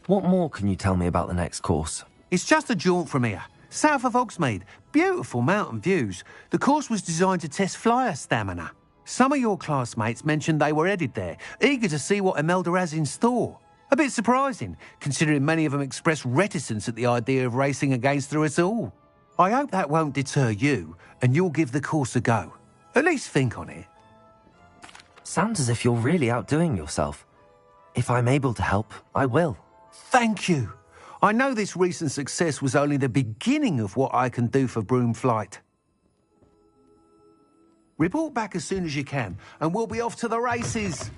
What more can you tell me about the next course? It's just a jaunt from here, south of Hogsmeade. Beautiful mountain views. The course was designed to test flyer stamina. Some of your classmates mentioned they were headed there, eager to see what Imelda has in store. A bit surprising, considering many of them expressed reticence at the idea of racing against her at all. I hope that won't deter you, and you'll give the course a go. At least think on it. Sounds as if you're really outdoing yourself. If I'm able to help, I will. Thank you. I know this recent success was only the beginning of what I can do for Broom Flight. Report back as soon as you can, and we'll be off to the races.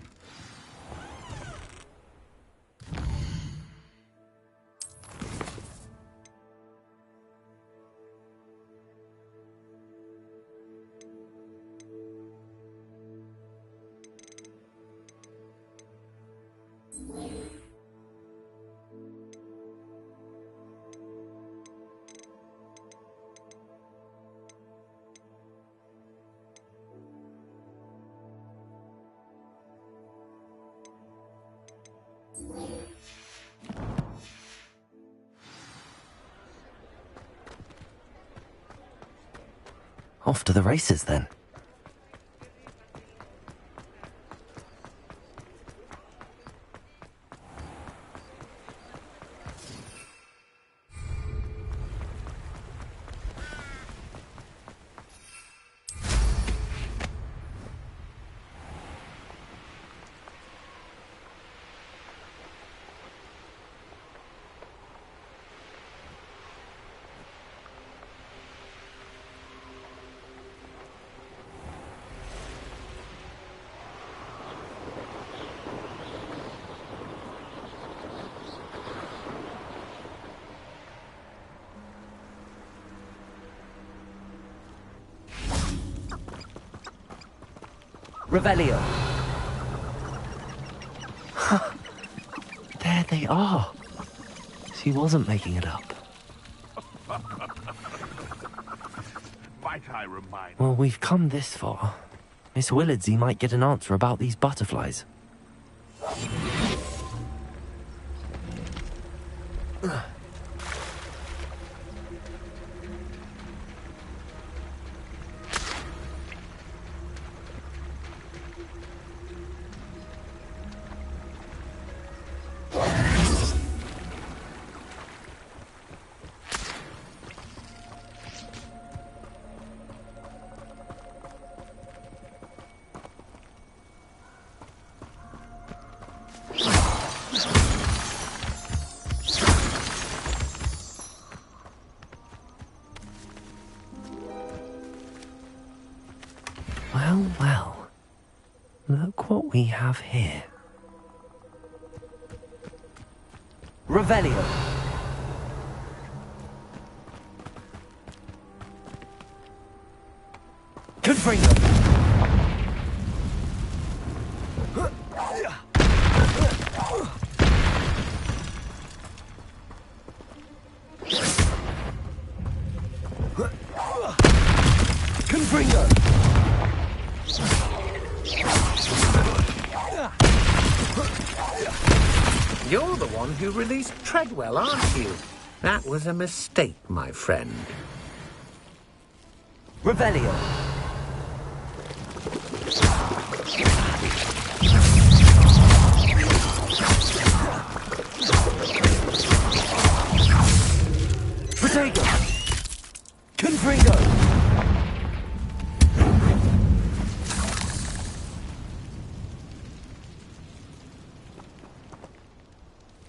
Off to the races, then. Revelio. There they are. She wasn't making it up. Might I remind Well, we've come this far. Miss Willardsey might get an answer about these butterflies. Well, well. Look what we have here. Revelio. Confringo. Confringo. You're the one who released Treadwell, aren't you? That was a mistake, my friend. Revelio. Protego. Confringo.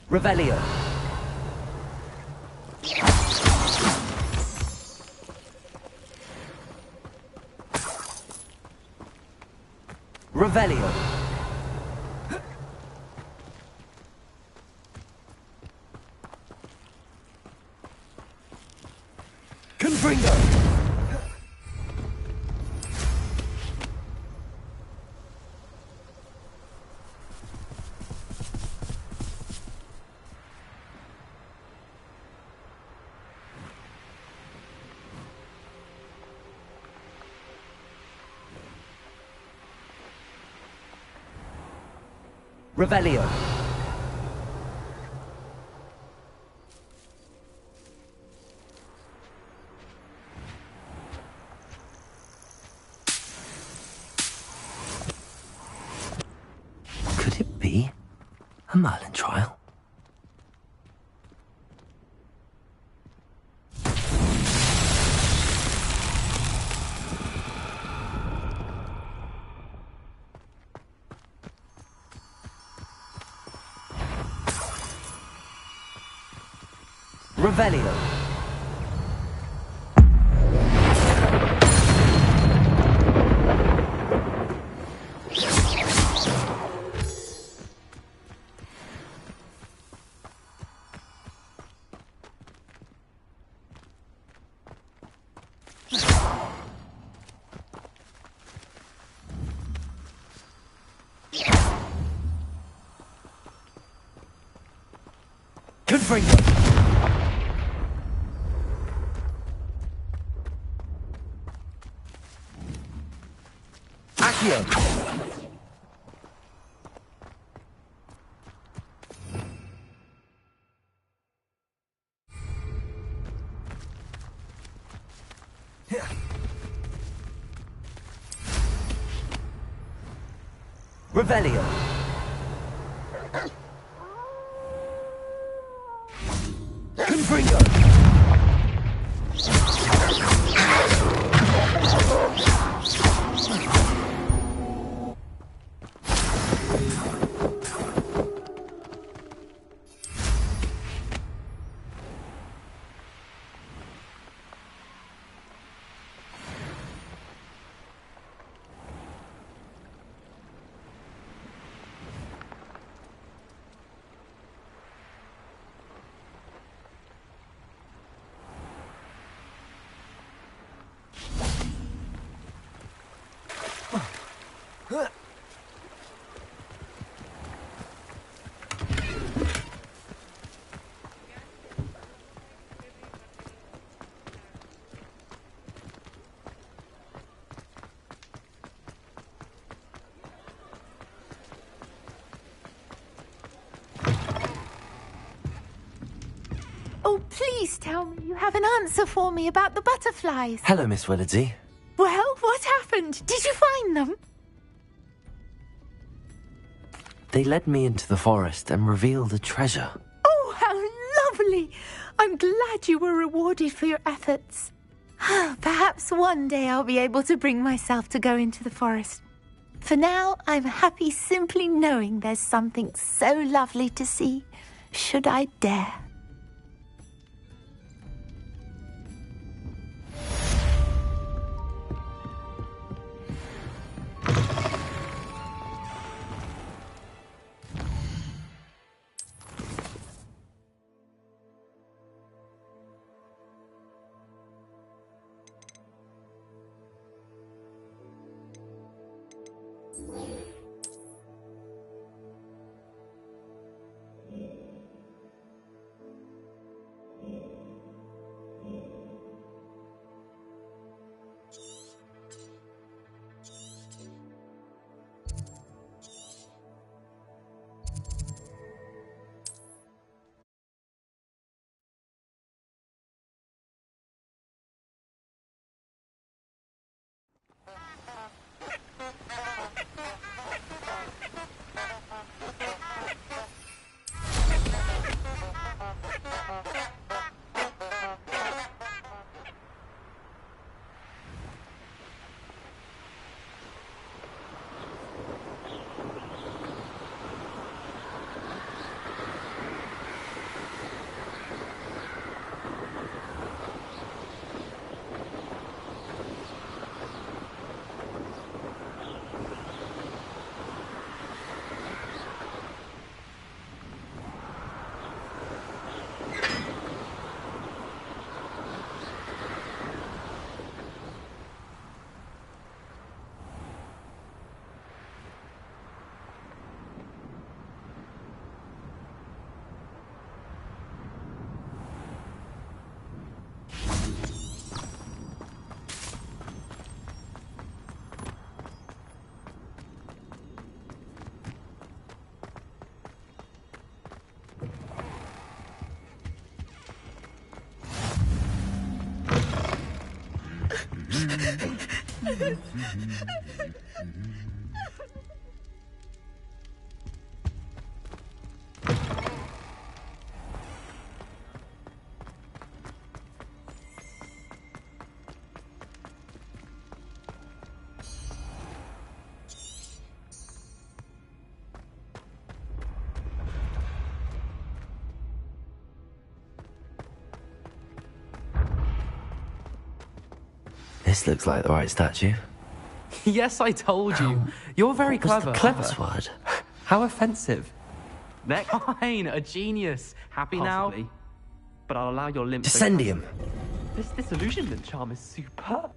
Revelio. Revelio. Confringo. Revelio. Could it be a Merlin trial? Revelio. Confringo. Accio. Revelio. Confringo. Oh, please tell me you have an answer for me about the butterflies. Hello, Miss Willardsey. Well, what happened? Did you find them? They led me into the forest and revealed a treasure. Oh, how lovely! I'm glad you were rewarded for your efforts. Perhaps one day I'll be able to bring myself to go into the forest. For now, I'm happy simply knowing there's something so lovely to see, should I dare. This looks like the right statue. Yes, I told you. You're very What was clever. the cleverest word? How offensive. Next. Fine, a genius. Happy Possibly. now? But I'll allow your limp... Descendium. This disillusionment charm is superb.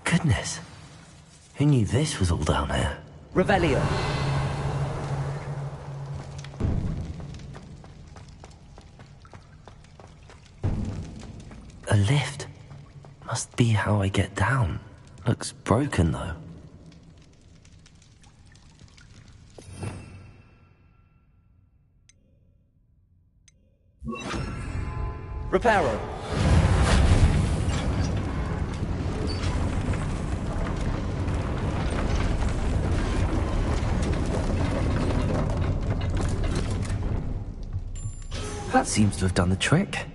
Goodness. Who knew this was all down here? Revelio. A lift. Must be how I get down. Looks broken, though. Reparo. That seems to have done the trick.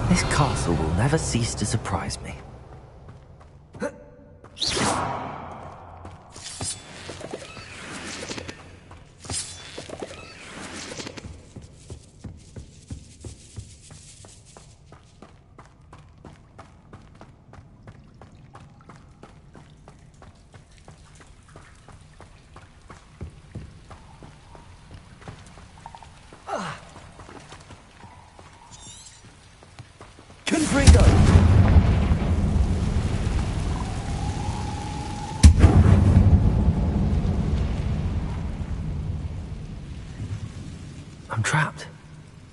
This castle will never cease to surprise me. Confringo! I'm trapped.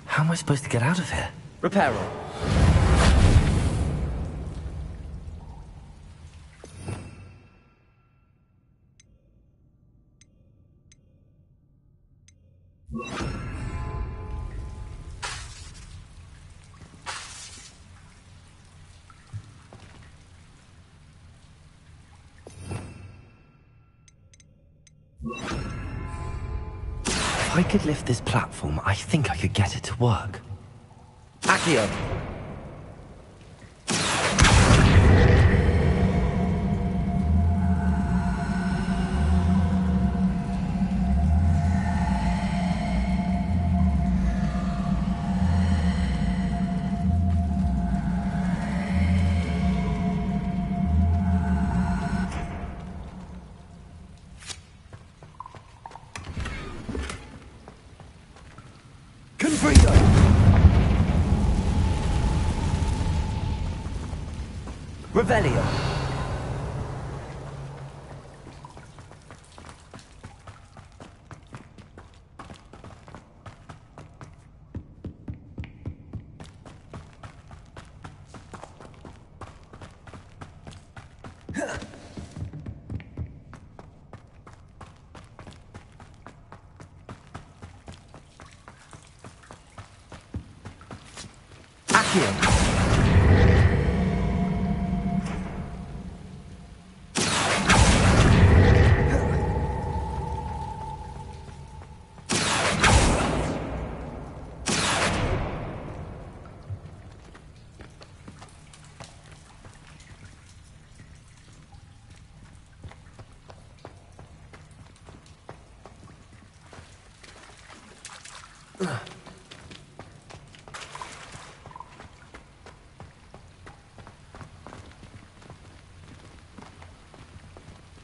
How am I supposed to get out of here? Reparo. If I could lift this platform, I think I could get it to work. Accio. Confringo! Revelio. Accio.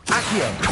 Accio.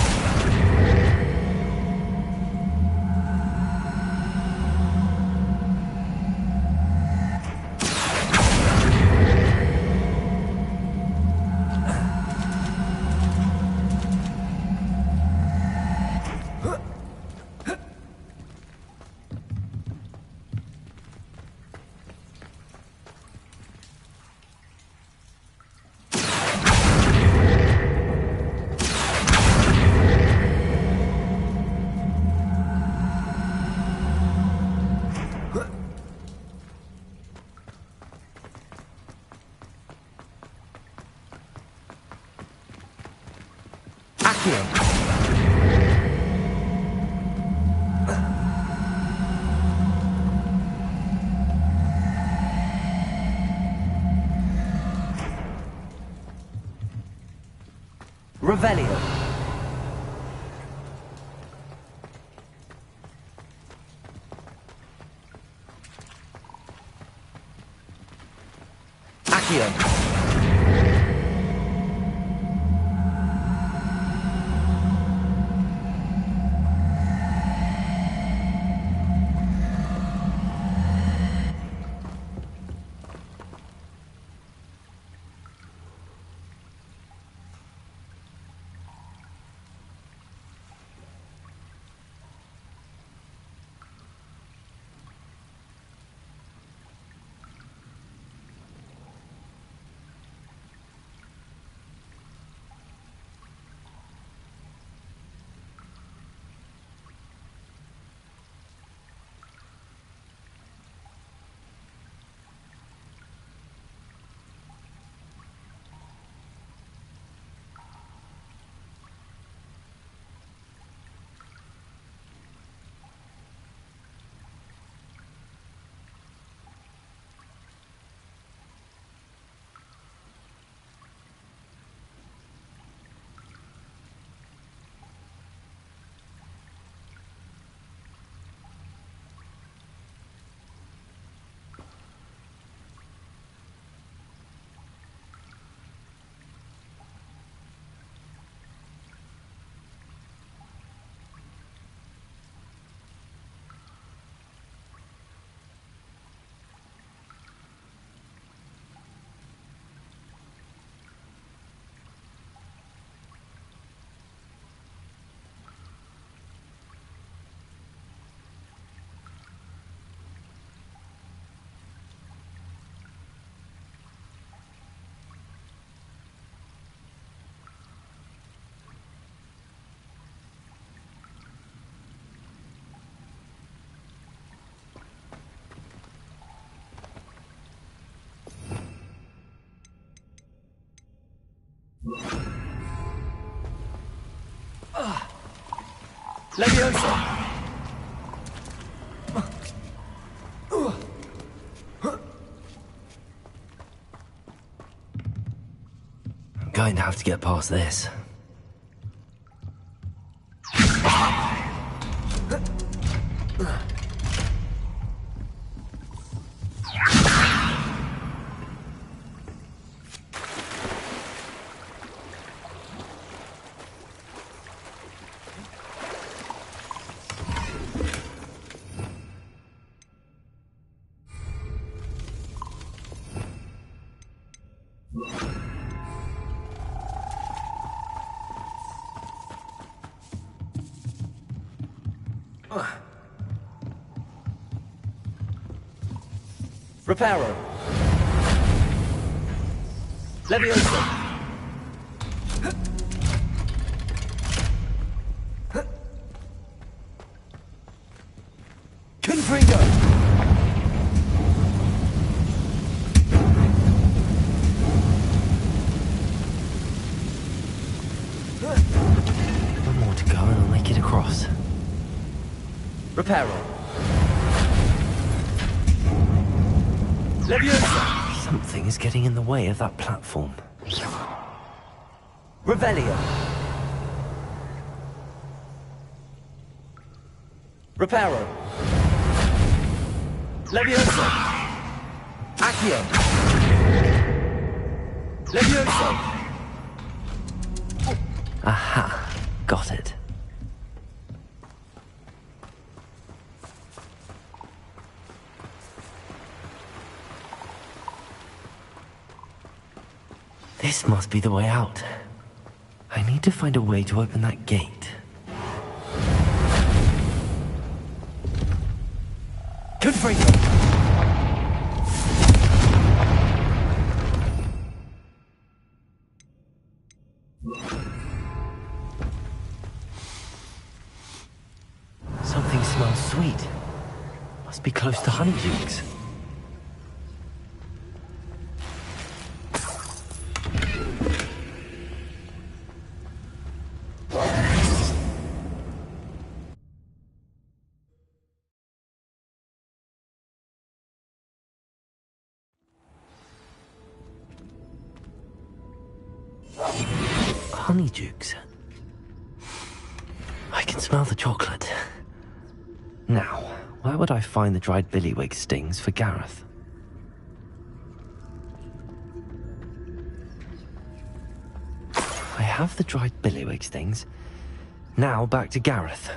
Revelio. Accio. Leviosa! I'm going to have to get past this. Reparo. Leviosa. Confringo! One more to go and I'll make it across. Reparo. Leviosa! Something is getting in the way of that platform. Revelio. Reparo. Leviosa! Accio. Leviosa! Aha, got it. This must be the way out. I need to find a way to open that gate. Confringo! Something smells sweet. Must be close to Honeydukes. Honeydukes. I can smell the chocolate. Now, where would I find the dried billywig stings for Gareth? I have the dried billywig stings. Now back to Gareth.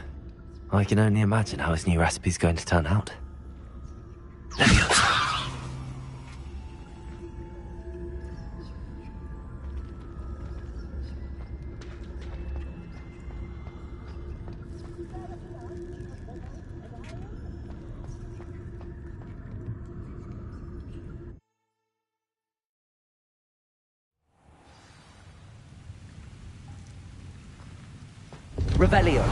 I can only imagine how his new recipe's going to turn out. Leviosa. Revelio.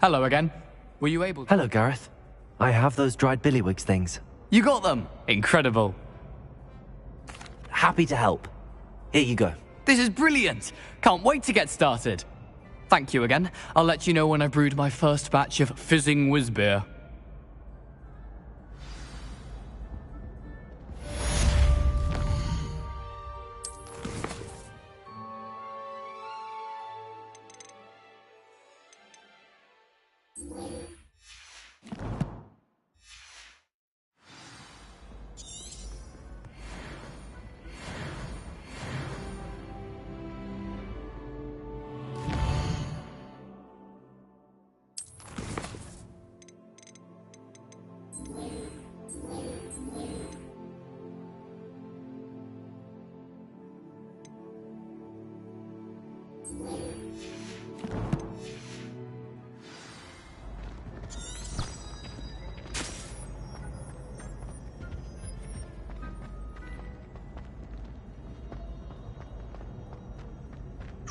Hello again. Were you able to... Hello, Gareth. I have those dried billywig things. You got them! Incredible. Happy to help. Here you go. This is brilliant! Can't wait to get started. Thank you again. I'll let you know when I've brewed my first batch of fizzing whiz beer.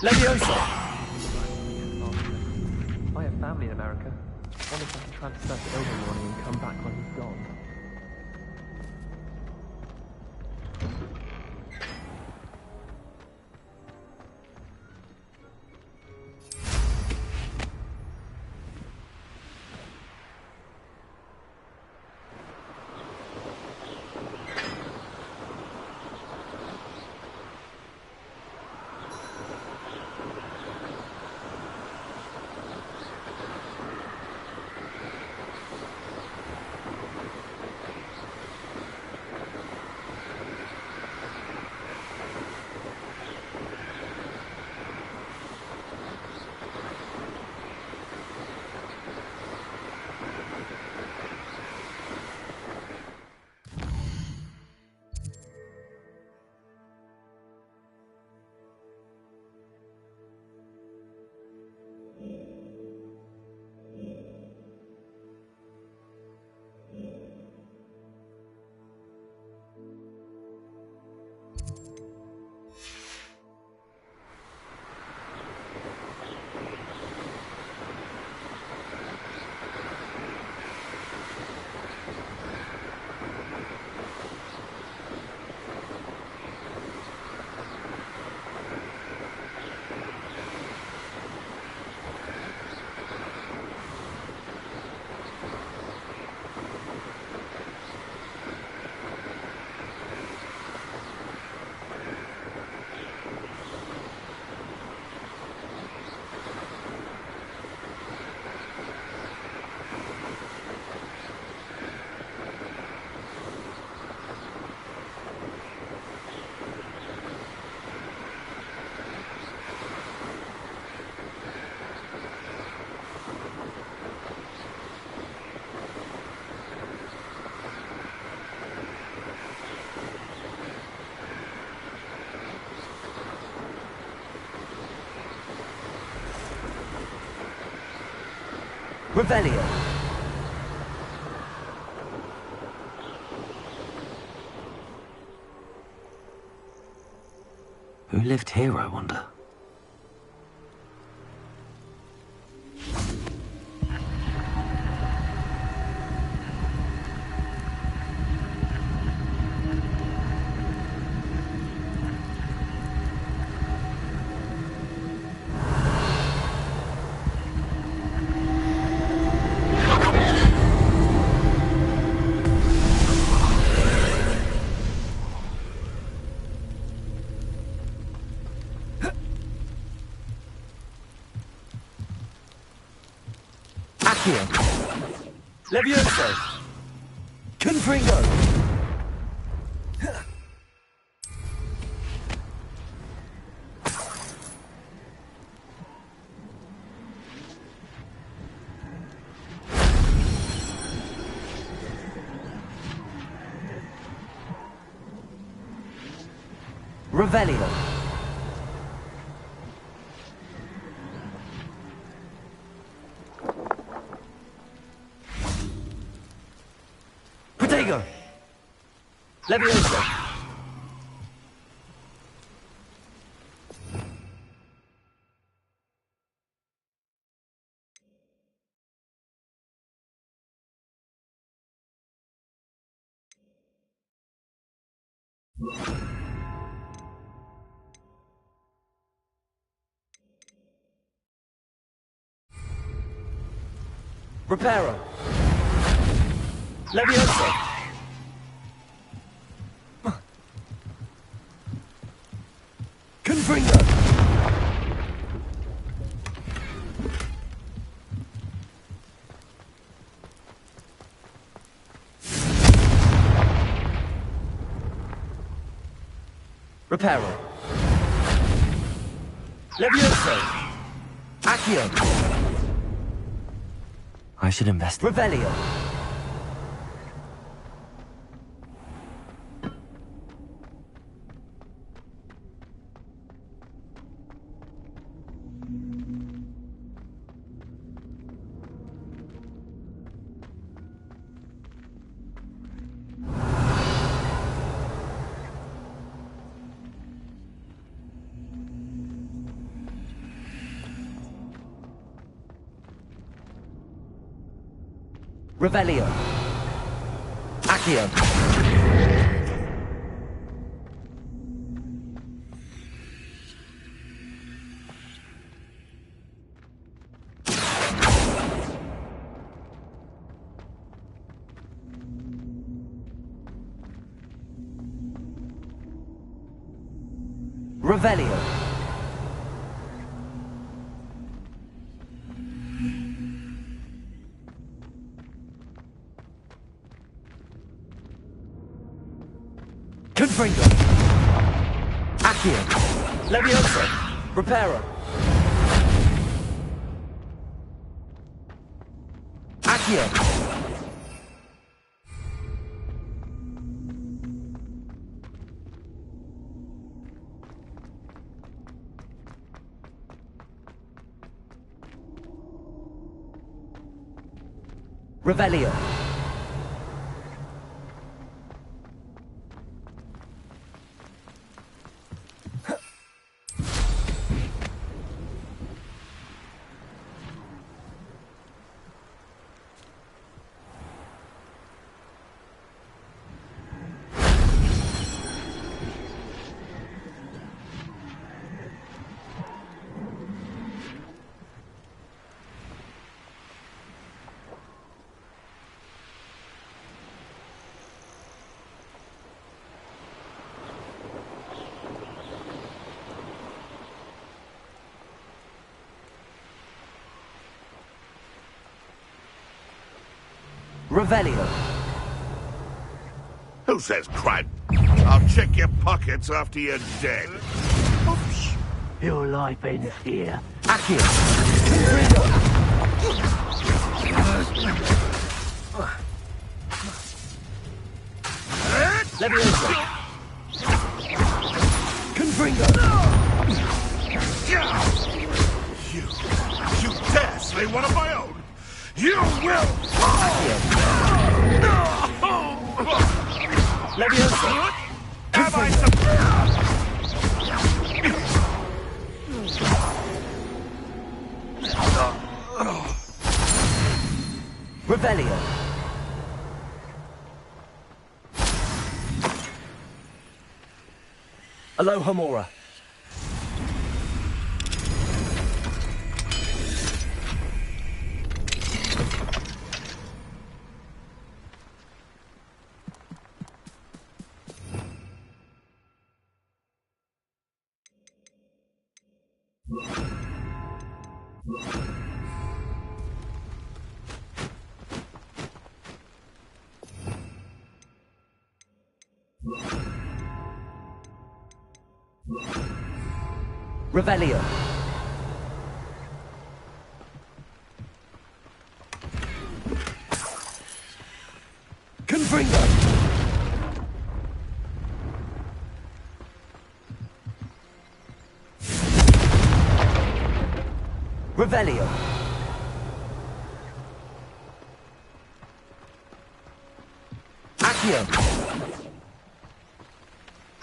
Leviosa! I have family in America. Wonder if I can transfer to Ilvermorny and come back when he's gone. Revelio. Who lived here, I wonder? Levioso! Confringo! Revelio! Protego! Levioso! Reparo! Levioso! Confringo! Reparo! Levioso! Accio! I should investigate. Revelio! Revelio! Accio! Revelio! Confringo! Accio! Levioso! Reparo! Accio! Revelio! Revelio! Who says crime? I'll check your pockets after you're dead. Oops! Your life ends here. Accio! Levioso! Confringo! You dare slay one of my own? You! Leviosa. Have I Revelio. Alohomora. Revelio. Confringo. Revelio. Accio.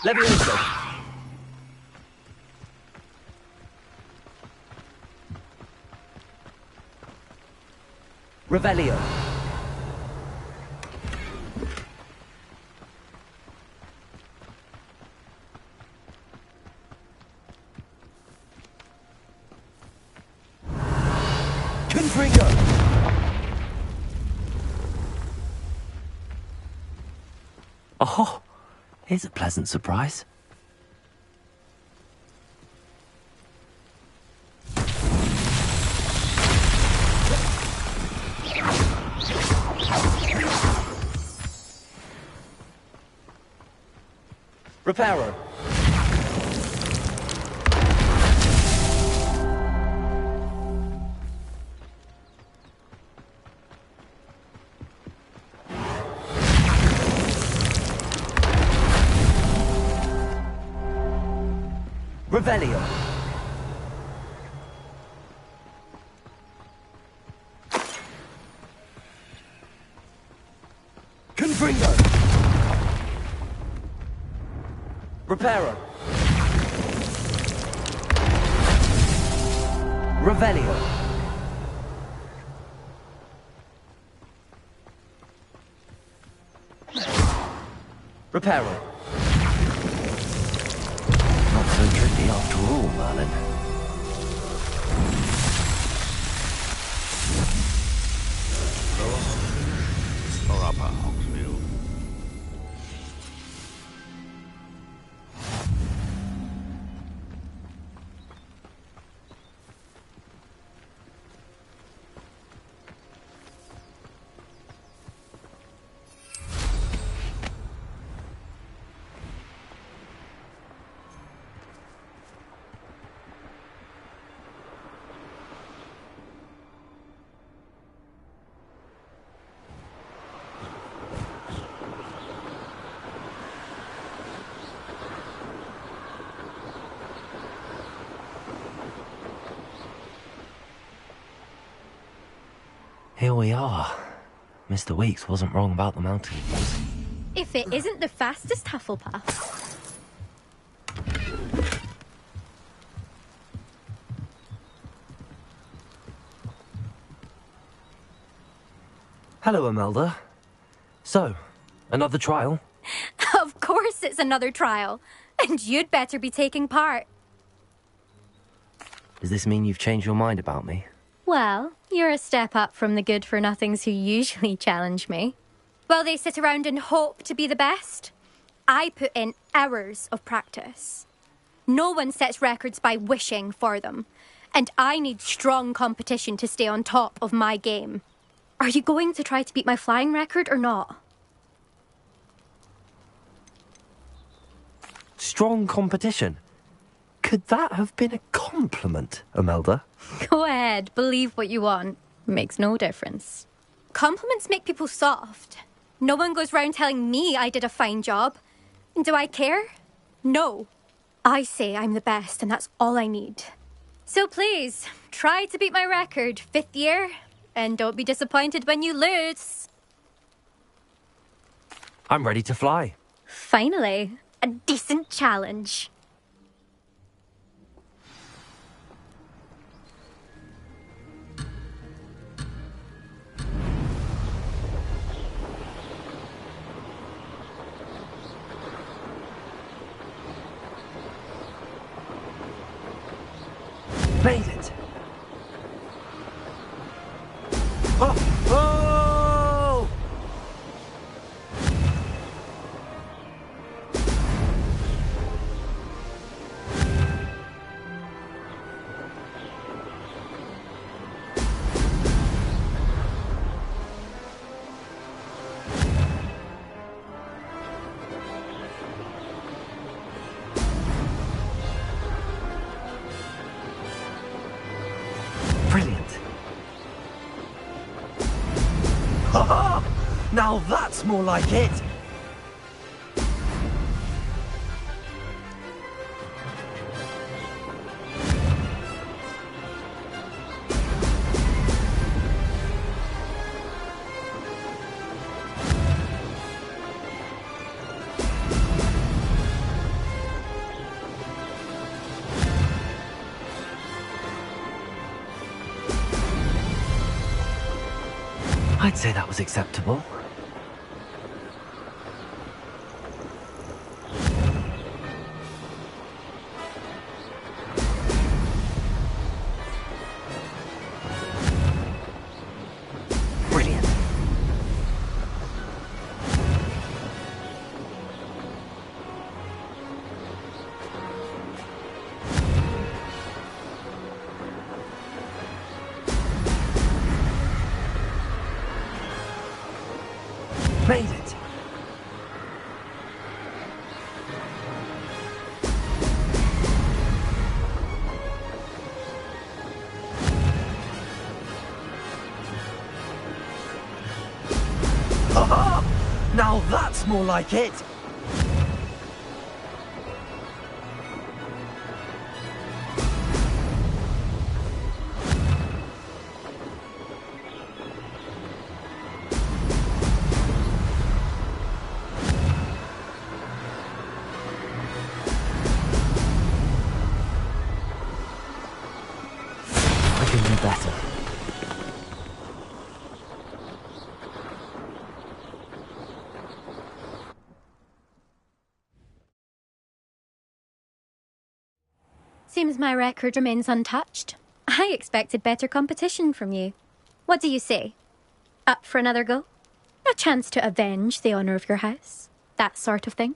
Levioso. Revelio. Confringo. Oh, here's a pleasant surprise. Reparo. Revelio. Confringo. Reparo. Revelio. Reparo. Not so tricky after all, Merlin. Or upper Hogsfield. Here we are. Mr. Weeks wasn't wrong about the mountain views. If it isn't the fastest Hufflepuff. Hello, Imelda. So, another trial? Of course it's another trial. And you'd better be taking part. Does this mean you've changed your mind about me? Well, you're a step up from the good-for-nothings who usually challenge me. While they sit around and hope to be the best, I put in hours of practice. No one sets records by wishing for them, and I need strong competition to stay on top of my game. Are you going to try to beat my flying record or not? Strong competition? Could that have been a compliment, Imelda? Go ahead, believe what you want. Makes no difference. Compliments make people soft. No one goes round telling me I did a fine job. Do I care? No. I say I'm the best, and that's all I need. So please, try to beat my record, 5th year, And don't be disappointed when you lose. I'm ready to fly. Finally, a decent challenge. Made it! Oh! Oh! Brilliant. Ha! Now that's more like it. I'd say that was acceptable. Brilliant. Made it! Ha! Now that's more like it! I can do better. Seems my record remains untouched. I expected better competition from you. What do you say? Up for another go? A chance to avenge the honour of your house? That sort of thing?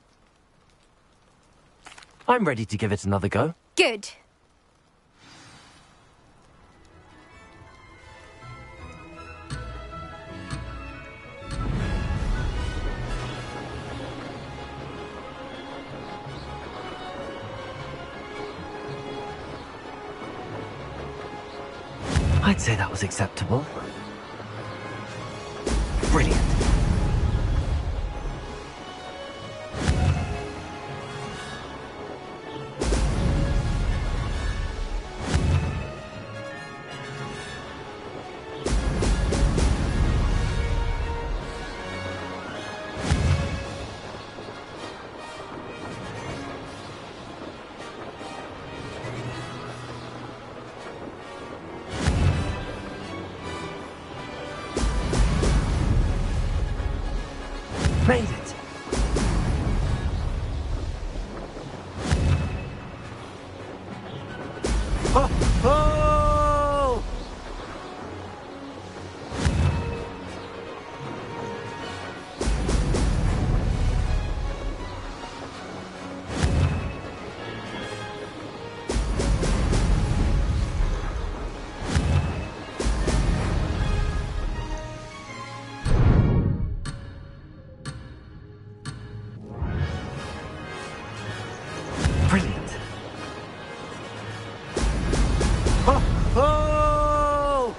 I'm ready to give it another go. Good. I'd say that was acceptable. Brilliant. Made it! Oh! Oh! Brilliant. Oh! Oh!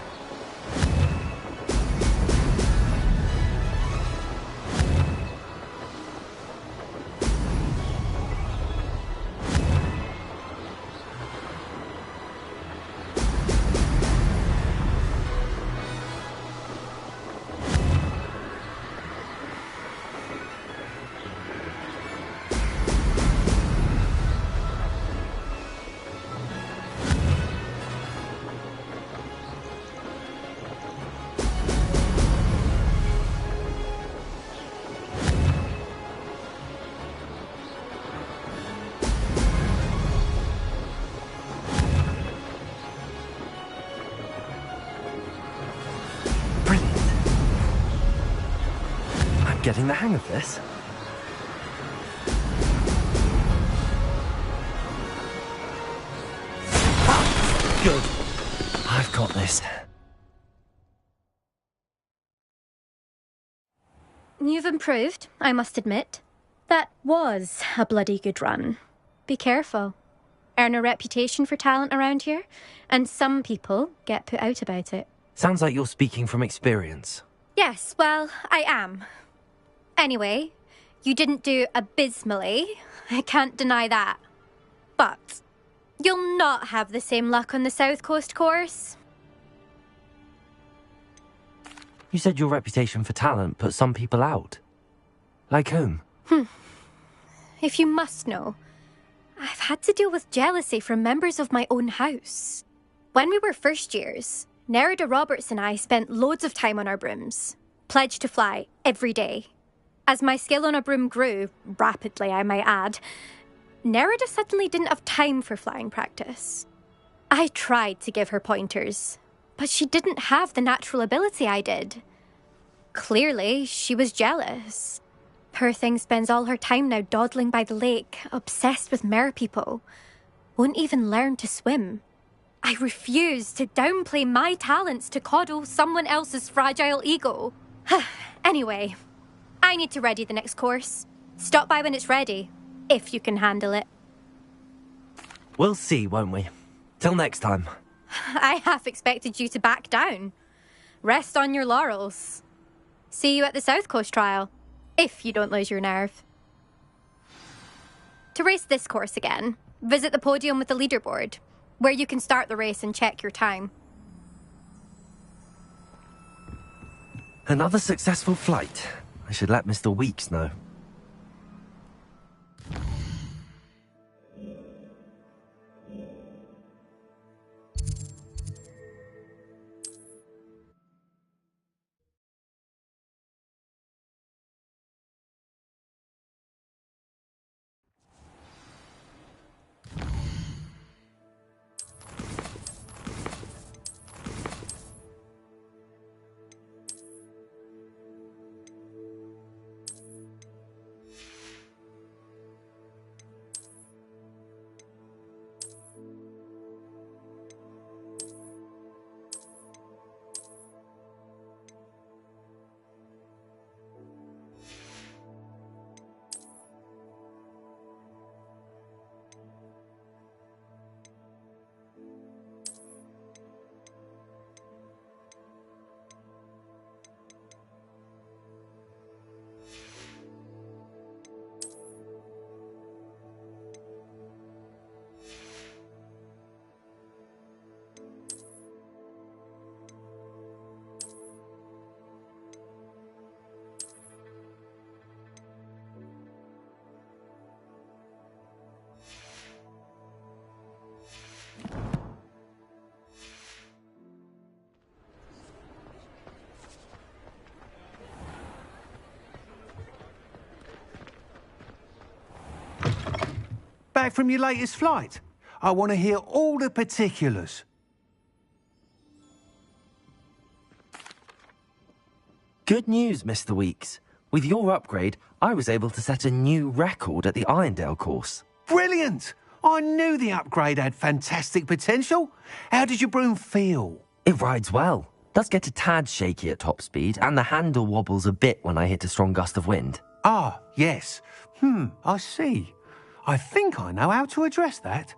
getting the hang of this. Good. I've got this. You've improved, I must admit. That was a bloody good run. Be careful. Earn a reputation for talent around here, and some people get put out about it. Sounds like you're speaking from experience. Yes, well, I am. Anyway, you didn't do abysmally. I can't deny that. But you'll not have the same luck on the South Coast course. You said your reputation for talent put some people out. Like whom? If you must know, I've had to deal with jealousy from members of my own house. When we were first years, Nerida Roberts and I spent loads of time on our brooms, pledged to fly every day. As my skill on a broom grew, rapidly I might add, Nerida suddenly didn't have time for flying practice. I tried to give her pointers, but she didn't have the natural ability I did. Clearly, she was jealous. Poor thing spends all her time now dawdling by the lake, obsessed with merpeople. Won't even learn to swim. I refuse to downplay my talents to coddle someone else's fragile ego. Anyway, I need to ready the next course. Stop by when it's ready, if you can handle it. We'll see, won't we? Till next time. I half expected you to back down. Rest on your laurels. See you at the South Coast trial, if you don't lose your nerve. To race this course again, visit the podium with the leaderboard, where you can start the race and check your time. Another successful flight. I should let Mr. Weeks know. Back from your latest flight? I want to hear all the particulars. Good news, Mr. Weeks. With your upgrade, I was able to set a new record at the Irondale course. Brilliant! I knew the upgrade had fantastic potential. How did your broom feel? It rides well. Does get a tad shaky at top speed, and the handle wobbles a bit when I hit a strong gust of wind. Ah, yes. I see. I think I know how to address that.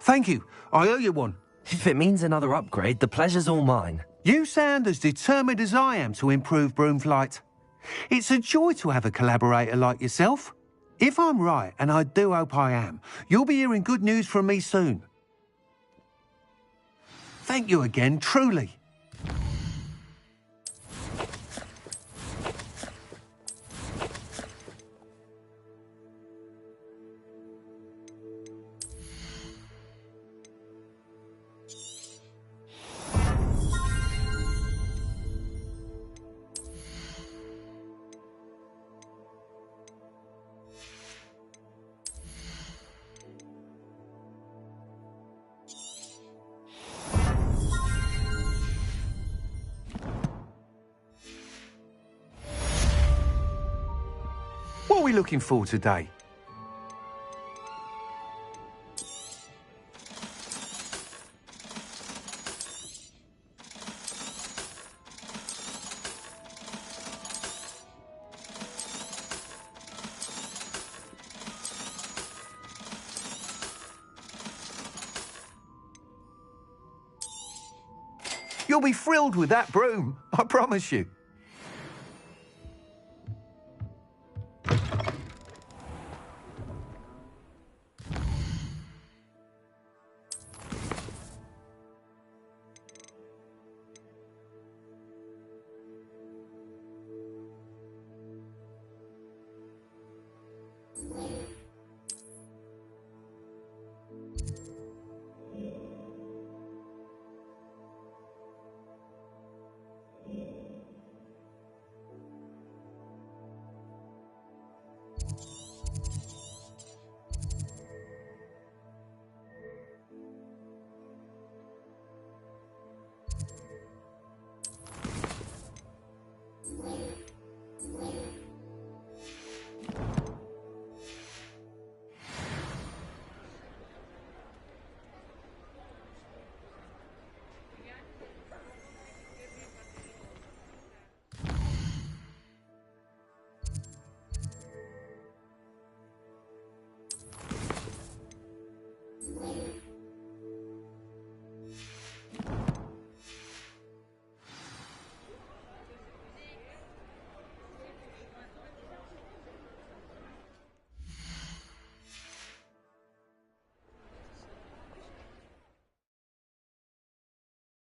Thank you. I owe you one. If it means another upgrade, the pleasure's all mine. You sound as determined as I am to improve broom flight. It's a joy to have a collaborator like yourself. If I'm right, and I do hope I am, you'll be hearing good news from me soon. Thank you again, truly. looking for today? You'll be thrilled with that broom, I promise you.